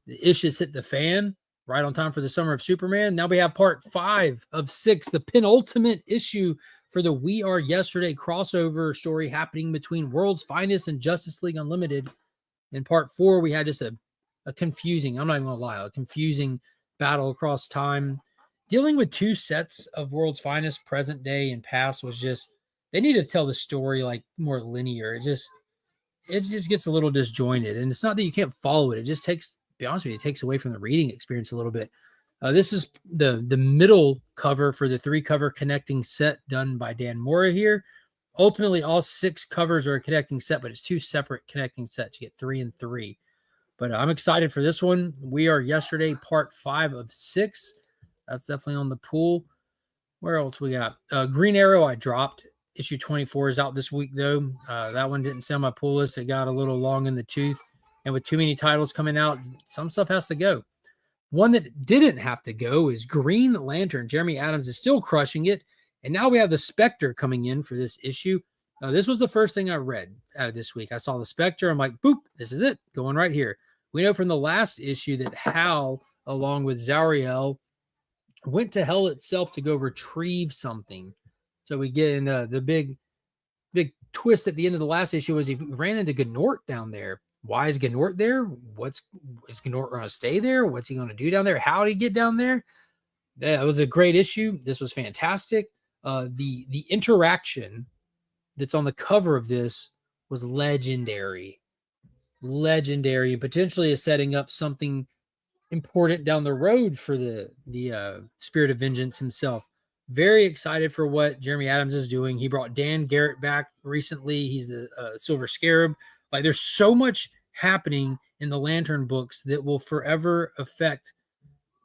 The issues hit the fan right on time for the summer of Superman. Now we have part 5 of 6, the penultimate issue for the We Are Yesterday crossover story happening between World's Finest and Justice League Unlimited. In part 4, we had just a confusing, I'm not even going to lie, a confusing battle across time. Dealing with 2 sets of World's Finest, present day and past, was just, they need to tell the story like more linear. It just gets a little disjointed. And it's not that you can't follow it. It just takes, to be honest with you, it takes away from the reading experience a little bit. This is the middle cover for the 3-cover connecting set done by Dan Mora here. Ultimately, all 6 covers are a connecting set, but it's 2 separate connecting sets. You get 3 and 3. But I'm excited for this one. We Are Yesterday, part 5 of 6. That's definitely on the pool. Where else we got? Green Arrow, I dropped. Issue 24 is out this week, though. That one didn't stay on my pool list. It got a little long in the tooth. And with too many titles coming out, some stuff has to go. One that didn't have to go is Green Lantern. Jeremy Adams is still crushing it. And now we have the Spectre coming in for this issue. This was the first thing I read out of this week. I saw the Spectre. I'm like, boop, this is it. Going right here. We know from the last issue that Hal, along with Zariel, went to hell itself to go retrieve something. So we get in the big twist at the end of the last issue was he ran into Gnort down there. Why is Gnort there? Is Gnort going to stay there? What's he going to do down there? How did he get down there? That was a great issue. This was fantastic. The interaction that's on the cover of this was legendary. Legendary, potentially is setting up something important down the road for the Spirit of Vengeance himself. Very excited for what Jeremy Adams is doing. He brought Dan Garrett back recently. He's the Silver Scarab. Like, there's so much happening in the Lantern books that will forever affect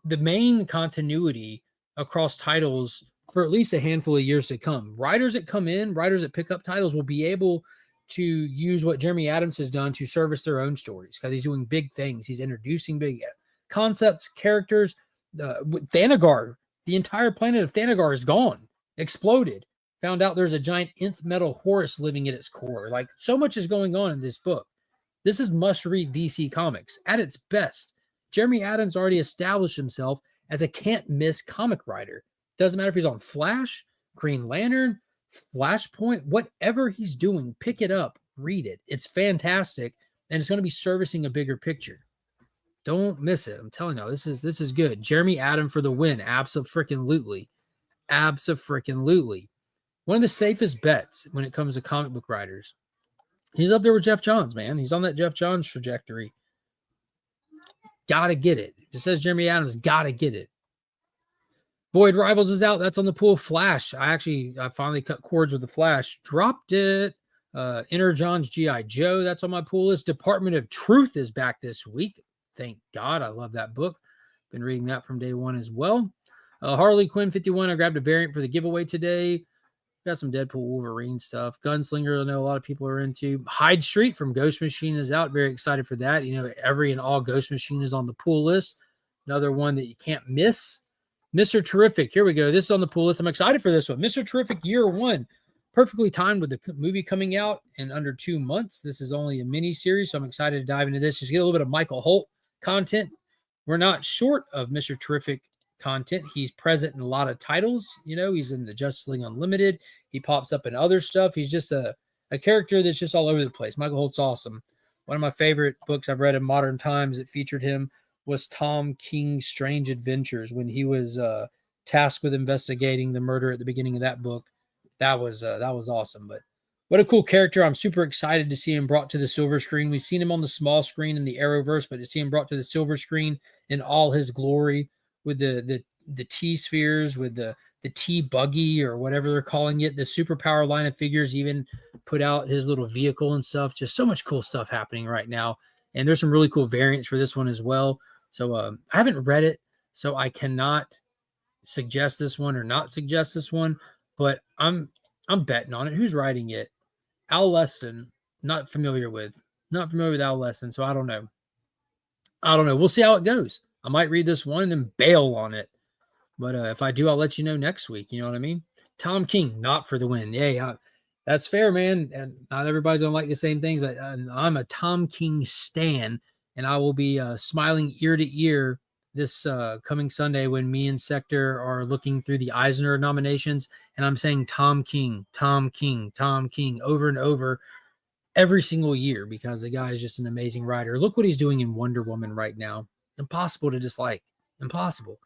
the main continuity across titles for at least a handful of years to come. Writers that come in, writers that pick up titles will be able to use what Jeremy Adams has done to service their own stories because he's doing big things. He's introducing big concepts, characters. Thanagar, the entire planet of Thanagar is gone, exploded. Found out there's a giant nth metal Horus living at its core. Like, so much is going on in this book. This is must-read DC Comics at its best. Jeremy Adams already established himself as a can't-miss comic writer. Doesn't matter if he's on Flash, Green Lantern, Flashpoint, whatever he's doing, pick it up, read it. It's fantastic, and it's going to be servicing a bigger picture. Don't miss it. I'm telling you, this is good. Jeremy Adams for the win. Abso-freaking-lutely. Abso-freaking-lutely. One of the safest bets when it comes to comic book writers. He's up there with Jeff Johns, man. He's on that Jeff Johns trajectory. Gotta get it. If it says Jeremy Adams, gotta get it. Void Rivals is out. That's on the pool. Flash. I finally cut cords with the Flash. Dropped it. Enter John's G.I. Joe. That's on my pool list. Department of Truth is back this week. Thank God. I love that book. Been reading that from day one as well. Harley Quinn 51. I grabbed a variant for the giveaway today. Got some Deadpool Wolverine stuff. Gunslinger, I know a lot of people are into. Hyde Street from Ghost Machine is out. Very excited for that. You know, every and all Ghost Machine is on the pool list. Another one that you can't miss. Mr. Terrific. Here we go. This is on the pool list. I'm excited for this one. Mr. Terrific Year 1. Perfectly timed with the movie coming out in under 2 months. This is only a mini series, so I'm excited to dive into this. Just get a little bit of Michael Holt content. We're not short of Mr. Terrific content. He's present in a lot of titles. You know, he's in the Justice League Unlimited. He pops up in other stuff. He's just a a character that's just all over the place. Michael Holt's awesome. One of my favorite books I've read in modern times that featured him was Tom King's Strange Adventures, when he was tasked with investigating the murder at the beginning of that book. That was awesome. But what a cool character. I'm super excited to see him brought to the silver screen. We've seen him on the small screen in the Arrowverse, but to see him brought to the silver screen in all his glory with the T-spheres, with the T-buggy or whatever they're calling it, the superpower line of figures, even put out his little vehicle and stuff. Just so much cool stuff happening right now. And there's some really cool variants for this one as well. So I haven't read it, so I cannot suggest this one or not suggest this one, but I'm betting on it. Who's writing it? Al Leston. Not familiar with Al Leston, so I don't know. We'll see how it goes. I might read this one and then bail on it. But if I do, I'll let you know next week. You know what I mean? Tom King, not for the win. Yeah, that's fair, man. And not everybody's going to like the same things, but I'm a Tom King stan, and I will be smiling ear to ear this coming Sunday when me and Sector are looking through the Eisner nominations, and I'm saying Tom King, Tom King, Tom King over and over every single year, because the guy is just an amazing writer. Look what he's doing in Wonder Woman right now. Impossible to dislike. Impossible.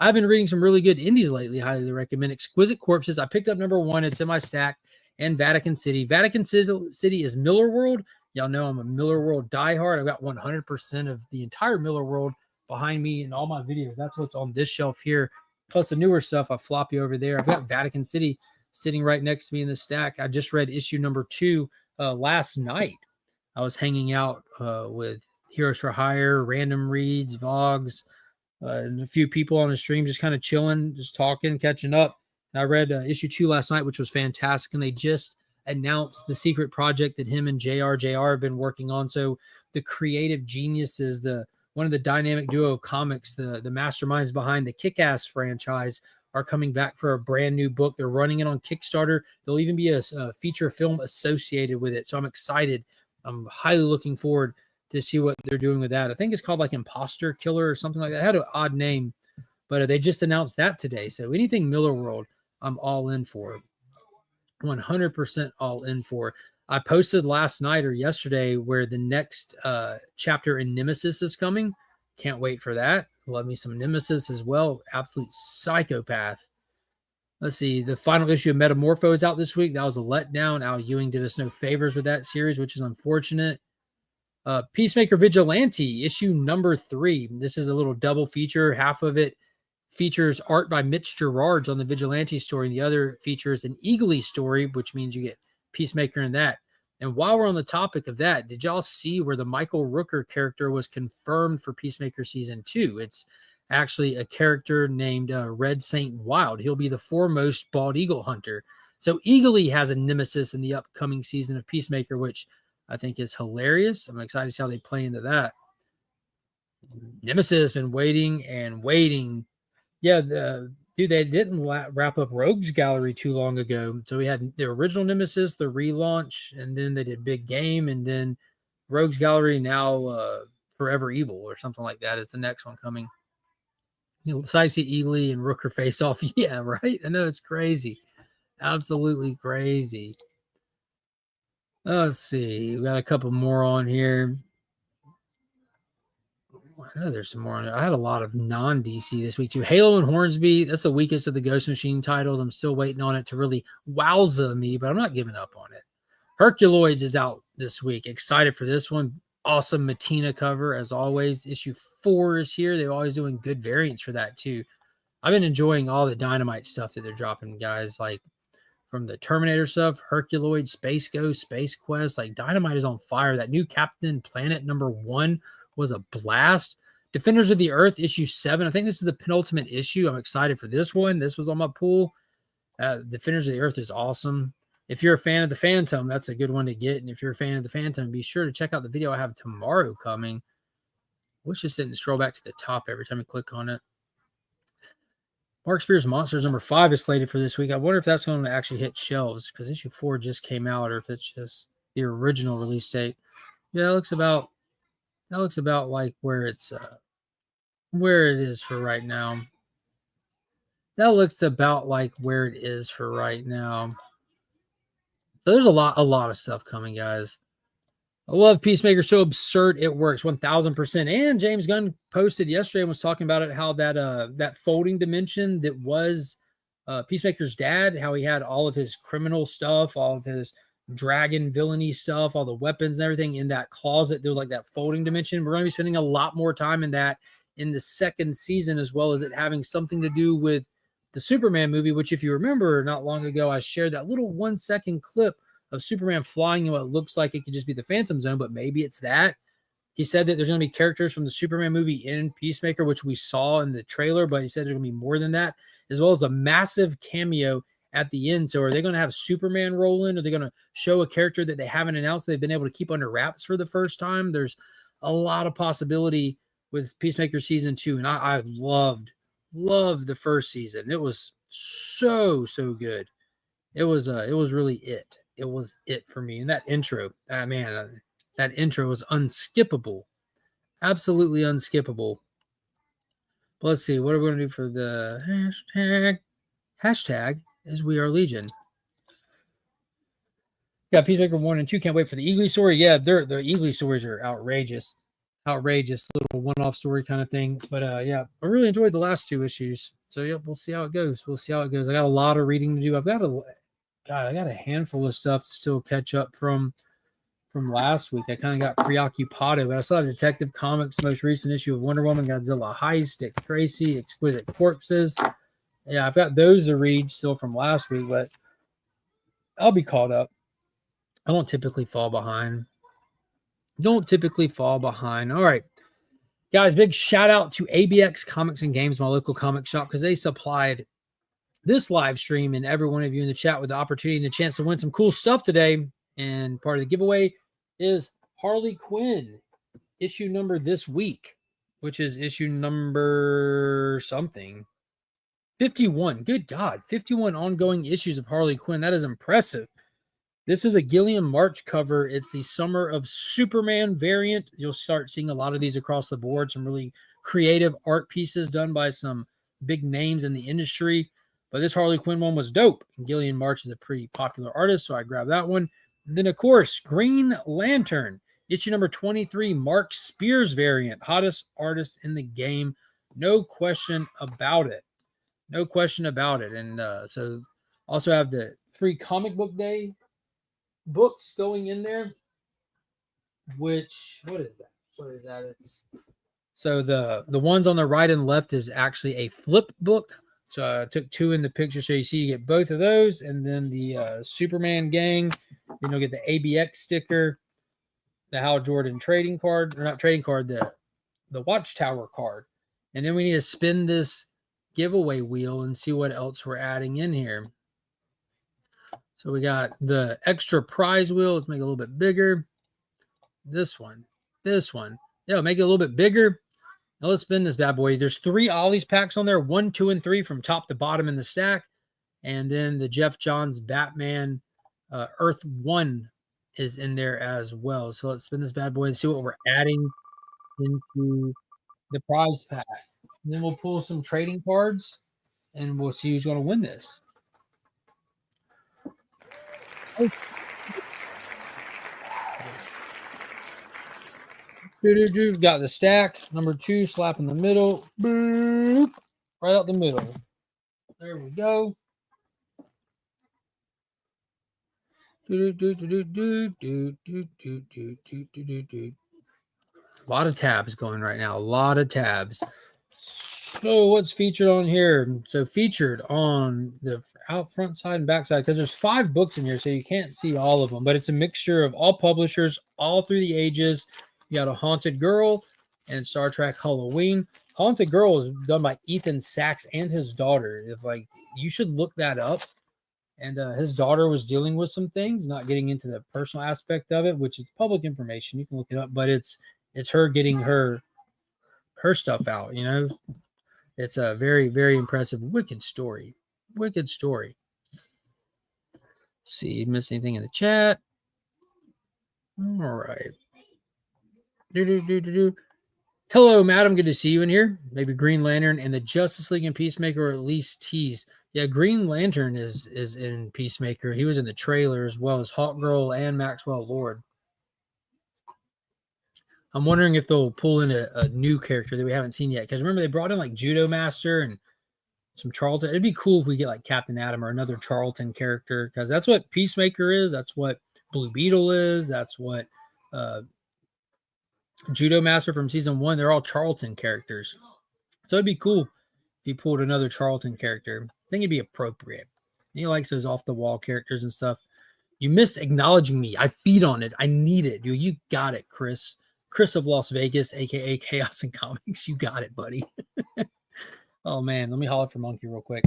I've been reading some really good indies lately. Highly recommend Exquisite Corpses. I picked up #1. It's in my stack. And Vatican City. Vatican City is Miller World. Y'all know I'm a Miller World diehard. I've got 100% of the entire Miller World behind me in all my videos. That's what's on this shelf here. Plus the newer stuff, I flop you over there. I've got Vatican City sitting right next to me in the stack. I just read issue #2 last night. I was hanging out with Heroes for Hire, Random Reads, Vogs, and a few people on the stream, just kind of chilling, just talking, catching up. And I read issue 2 last night, which was fantastic. And they just announced the secret project that him and JR have been working on. So the creative geniuses, one of the dynamic duo comics, the masterminds behind the Kick-Ass franchise, are coming back for a brand new book. They're running it on Kickstarter. There'll even be a feature film associated with it. So I'm excited. I'm highly looking forward to see what they're doing with that. I think it's called like Imposter Killer or something like that. It had an odd name, but they just announced that today. So anything Miller World, I'm all in for. 100% all in for. I posted last night or yesterday where the next chapter in Nemesis is coming. Can't wait for that. Love me some Nemesis as well. Absolute psychopath. Let's see. The final issue of Metamorpho is out this week. That was a letdown. Al Ewing did us no favors with that series, which is unfortunate. Peacemaker Vigilante, issue #3. This is a little double feature. Half of it features art by Mitch Gerards on the Vigilante story, and the other features an Eagly story, which means you get Peacemaker in that. And while we're on the topic of that, did y'all see where the Michael Rooker character was confirmed for Peacemaker Season 2? It's actually a character named Red Saint Wild. He'll be the foremost bald eagle hunter. So Eagly has a nemesis in the upcoming season of Peacemaker, which I think is hilarious. I'm excited to see how they play into that. Nemesis has been waiting and waiting. Yeah, they didn't wrap up Rogues Gallery too long ago. So we had the original Nemesis, the relaunch, and then they did Big Game, and then Rogues Gallery, now Forever Evil or something like that is the next one coming. You know, so I see Eagly and Rooker face off. Yeah, right? I know, it's crazy. Absolutely crazy. Let's see. We got a couple more on here. I know there's some more on it. I had a lot of non-DC this week too. Halo and Hornsby, that's the weakest of the Ghost Machine titles. I'm still waiting on it to really wowza me, but I'm not giving up on it. Herculoids is out this week. Excited for this one. Awesome Matina cover, as always. Issue 4 is here. They're always doing good variants for that too. I've been enjoying all the Dynamite stuff that they're dropping, guys. Like from the Terminator stuff, Herculoid, Space Ghost, Space Quest. Like Dynamite is on fire. That new Captain Planet #1 was a blast. Defenders of the Earth issue 7. I think this is the penultimate issue. I'm excited for this one. This was on my pool. Defenders of the Earth is awesome. If you're a fan of the Phantom, that's a good one to get. And if you're a fan of the Phantom, be sure to check out the video I have tomorrow coming. Let's just sit and scroll back to the top every time I click on it. Mark Spears Monsters #5 is slated for this week. I wonder if that's going to actually hit shelves because issue 4 just came out, or if it's just the original release date. Yeah, that looks about like where it is for right now. That looks about like where it is for right now. So there's a lot of stuff coming, guys. I love Peacemaker. So absurd it works 1000%. And James Gunn posted yesterday and was talking about it, how that folding dimension that was Peacemaker's dad, how he had all of his criminal stuff, all of his dragon villainy stuff, all the weapons and everything in that closet. There was like that folding dimension. We're going to be spending a lot more time in that in the second season, as well as it having something to do with the Superman movie, which, if you remember, not long ago, I shared that little 1-second clip of Superman flying in what looks like it could just be the Phantom Zone, but maybe it's that. He said that there's going to be characters from the Superman movie in Peacemaker, which we saw in the trailer, but he said there's going to be more than that, as well as a massive cameo at the end. So are they going to have Superman roll in? Are they going to show a character that they haven't announced they've been able to keep under wraps for the first time? There's a lot of possibility with Peacemaker season 2, and I loved the first season. It was so good. It was really it. It was it for me. And that intro, man, that intro was unskippable. Absolutely unskippable. But let's see. What are we going to do for the hashtag? Hashtag is We Are Legion. Got Peacemaker 1 and 2. Can't wait for the Eagly story. Yeah, the Eagly stories are outrageous. Outrageous little one-off story kind of thing. But yeah, I really enjoyed the last 2 issues. So yeah, we'll see how it goes. I got a lot of reading to do. I got a handful of stuff to still catch up from last week. I kind of got preoccupied, but I still have Detective Comics' most recent issue of Wonder Woman, Godzilla Heist, Dick Tracy, Exquisite Corpses. Yeah, I've got those to read still from last week, but I'll be caught up. I don't typically fall behind. All right. Guys, big shout out to ABX Comics and Games, my local comic shop, because they supplied this live stream and every one of you in the chat with the opportunity and the chance to win some cool stuff today. And part of the giveaway is Harley Quinn issue number this week, which is issue number something 51. Good God, 51 ongoing issues of Harley Quinn. That is impressive. This is a Gilliam March cover. It's the Summer of Superman variant. You'll start seeing a lot of these across the board. Some really creative art pieces done by some big names in the industry. But this Harley Quinn one was dope. And Gillian March is a pretty popular artist, so I grabbed that one. And then, of course, Green Lantern, issue number 23, Mark Spears variant. Hottest artist in the game. No question about it. And so also have the free comic book day books going in there, which what is that? It's so the ones on the right and left is actually a flip book. So I took 2 in the picture, so you see you get both of those, and then the Superman gang. Then you'll get the ABX sticker, the Hal Jordan trading card, or not trading card, the Watchtower card, and then we need to spin this giveaway wheel and see what else we're adding in here. So we got the extra prize wheel. Let's make it a little bit bigger. This one. Yeah, make it a little bit bigger. Now let's spin this bad boy. There's 3 Ollie's packs on there, 1, 2, and 3 from top to bottom in the stack. And then the Jeff Johns Batman Earth 1 is in there as well. So let's spin this bad boy and see what we're adding into the prize pack. And then we'll pull some trading cards and we'll see who's going to win this. Got the stack. Number 2, slap in the middle. Boop, right out the middle. There we go. A lot of tabs going right now. A lot of tabs. So what's featured on here? So featured on the out front side and back side, because there's 5 books in here, so you can't see all of them, but it's a mixture of all publishers, all through the ages. You got A Haunted Girl and Star Trek Halloween. Haunted Girl is done by Ethan Sachs and his daughter. You should look that up. And his daughter was dealing with some things, not getting into the personal aspect of it, which is public information. You can look it up, but it's her getting her stuff out. It's a very, very impressive, wicked story. Let's see, miss anything in the chat? All right. Hello, madam. Good to see you in here. Maybe Green Lantern and the Justice League and Peacemaker, or at least tease. Yeah, Green Lantern is in Peacemaker. He was in the trailer as well as Hawkgirl and Maxwell Lord. I'm wondering if they'll pull in a new character that we haven't seen yet. Because remember, they brought in like Judo Master and some Charlton. It'd be cool if we get like Captain Atom or another Charlton character, because that's what Peacemaker is. That's what Blue Beetle is. That's what Judo Master from season 1. They're all Charlton characters. So it'd be cool if he pulled another Charlton character. I think it'd be appropriate. He likes those off the wall characters and stuff. You missed acknowledging me. I feed on it. I need it, dude. You got it, Chris. Chris of Las Vegas, aka Chaos and Comics. You got it, buddy. Oh man, let me holler for Monkey real quick.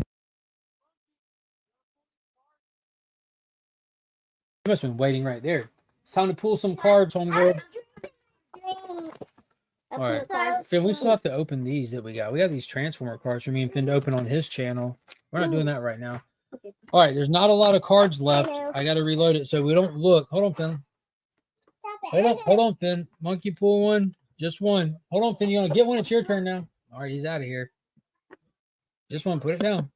You must have been waiting right there. It's time to pull some cards, homegirl. All right, Finn, we still have to open these that we got. We have these Transformer cards for me and Finn to open on his channel. We're not doing that right now. Okay. All right, there's not a lot of cards left. I got to reload it so we don't look. Hold on, Finn. Hold on, Finn. Monkey pull one. Just one. Hold on, Finn. You want to get one? It's your turn now. All right, he's out of here. Just one. Put it down.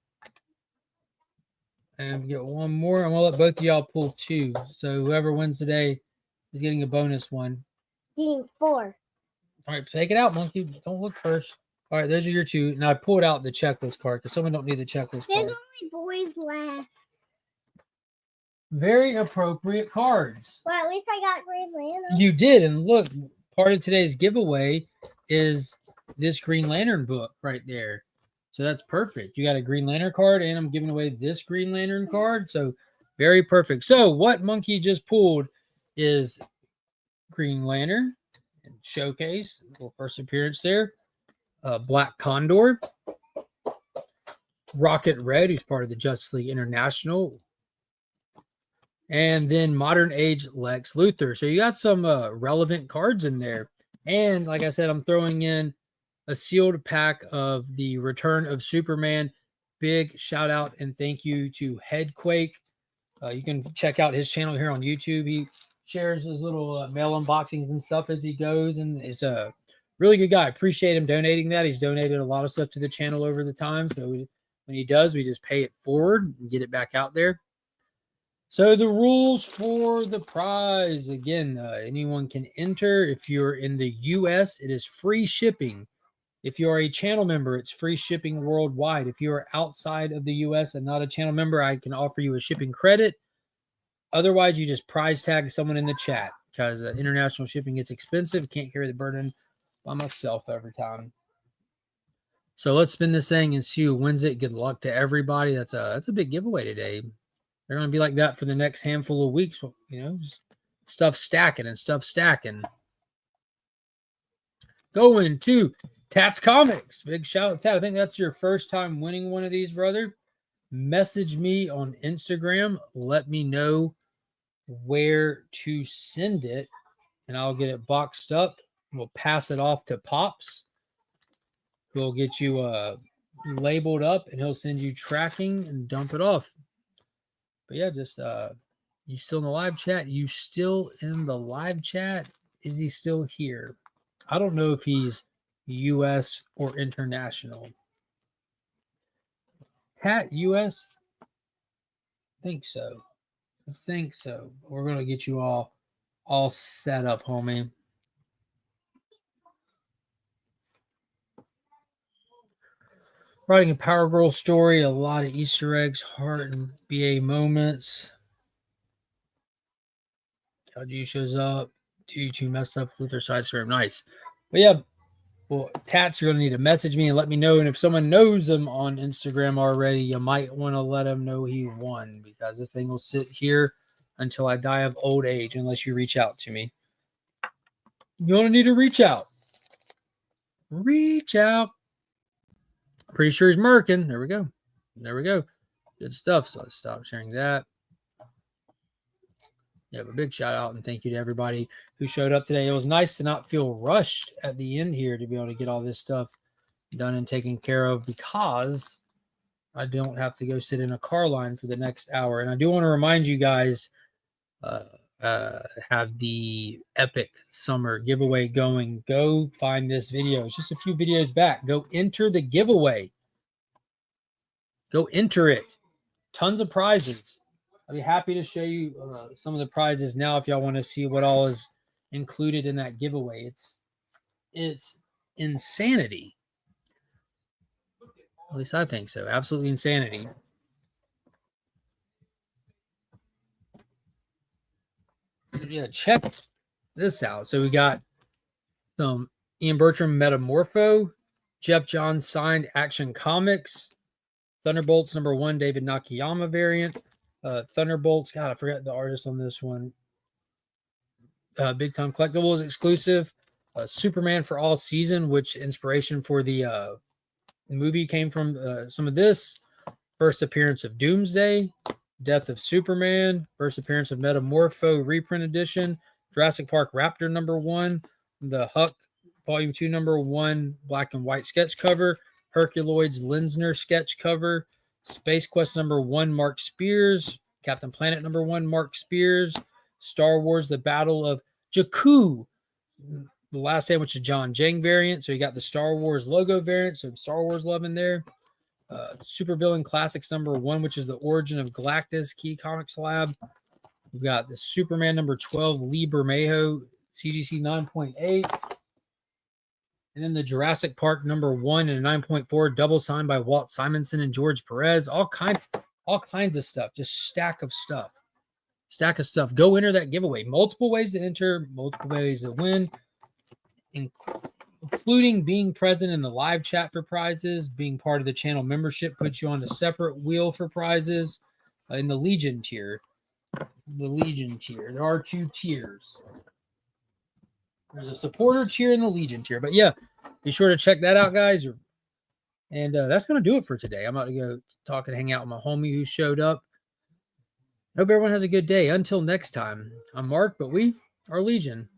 And we get one more. I'm going to let both of y'all pull 2. So whoever wins today is getting a bonus one. Team 4. All right, take it out, Monkey. Don't look first. All right, those are your 2. Now I pulled out the checklist card because someone don't need the checklist There's card. only boys left. Very appropriate cards. Well, at least I got Green Lantern. You did, and look, part of today's giveaway is this Green Lantern book right there. So that's perfect. You got a Green Lantern card, and I'm giving away this Green Lantern card. So very perfect. So what Monkey just pulled is Green Lantern and Showcase, little first appearance there. Black Condor, Rocket Red, who's part of the Justice League International, and then Modern Age Lex Luthor. So you got some relevant cards in there. And like I said, I'm throwing in a sealed pack of the Return of Superman. Big shout out and thank you to Headquake. You can check out his channel here on YouTube. He shares his little mail unboxings and stuff as he goes, and it's a really good guy. Appreciate him donating that. He's donated a lot of stuff to the channel over the time. So when he does, we just pay it forward and get it back out there. So the rules for the prize, again, anyone can enter. If you're in the US, it is free shipping. If you are a channel member, it's free shipping worldwide. If you are outside of the US and not a channel member, I can offer you a shipping credit. Otherwise, you just prize tag someone in the chat, because international shipping gets expensive. Can't carry the burden by myself every time. So let's spin this thing and see who wins it. Good luck to everybody. That's a big giveaway today. They're going to be like that for the next handful of weeks. You know, stuff stacking and stuff stacking. Going to Tats Comics. Big shout out, Tat. I think that's your first time winning one of these, brother. Message me on Instagram. Let me know where to send it, and I'll get it boxed up. We'll pass it off to Pops, who will get you labeled up, and he'll send you tracking and dump it off. But yeah, just you still in the live chat? You still in the live chat? Is he still here? I don't know if he's US or international. Tat US? I think so. I think so. We're gonna get you all set up, homie. Writing a Power Girl story, a lot of Easter eggs, heart and BA moments. LG shows up. G2 messed up Luther side square. Nice. But yeah, well, Tats, you're going to need to message me and let me know. And if someone knows him on Instagram already, you might want to let him know he won, because this thing will sit here until I die of old age unless you reach out to me. You're going to need to reach out. Reach out. Pretty sure he's murking. There we go. There we go. Good stuff. So let's stop sharing that. Yeah, a big shout out and thank you to everybody who showed up today. It was nice to not feel rushed at the end here to be able to get all this stuff done and taken care of, because I don't have to go sit in a car line for the next hour. And I do want to remind you guys, have the epic summer giveaway going. Go find this video. It's just a few videos back. Go enter the giveaway. Go enter it. Tons of prizes. I'll be happy to show you some of the prizes now if y'all want to see what all is included in that giveaway. It's insanity. At least I think so. Absolutely insanity. Yeah, check this out. So we got some Ian Bertram Metamorpho, Jeff Johns signed Action Comics, Thunderbolts #1 David Nakayama variant, Thunderbolts. God, I forgot the artist on this one. Big Time Collectibles exclusive, Superman for All Season, which inspiration for the movie came from some of this. First appearance of Doomsday, Death of Superman, first appearance of Metamorpho reprint edition, Jurassic Park Raptor #1, the Huck Volume 2 #1 black and white sketch cover, Herculoids Linsner sketch cover, Space Quest #1 Mark Spears, Captain Planet #1 Mark Spears, Star Wars The Battle of Jakku, the last day, which is John Jang variant. So you got the Star Wars logo variant, so Star Wars love in there. Super Villain Classics #1, which is the origin of Galactus Key Comics Lab. We've got the Superman #12 Lee Bermejo CGC 9.8. And then the Jurassic Park #1 and 9.4 double signed by Walt Simonson and George Perez. All kinds of stuff. Just stack of stuff. Go enter that giveaway. Multiple ways to enter, multiple ways to win, including being present in the live chat for prizes. Being part of the channel membership puts you on a separate wheel for prizes in the Legion tier. There are 2 tiers. There's a supporter tier and the Legion tier. But yeah, be sure to check that out, guys. And that's going to do it for today. I'm about to go talk and hang out with my homie who showed up. Hope everyone has a good day. Until next time, I'm Mark, but we are Legion.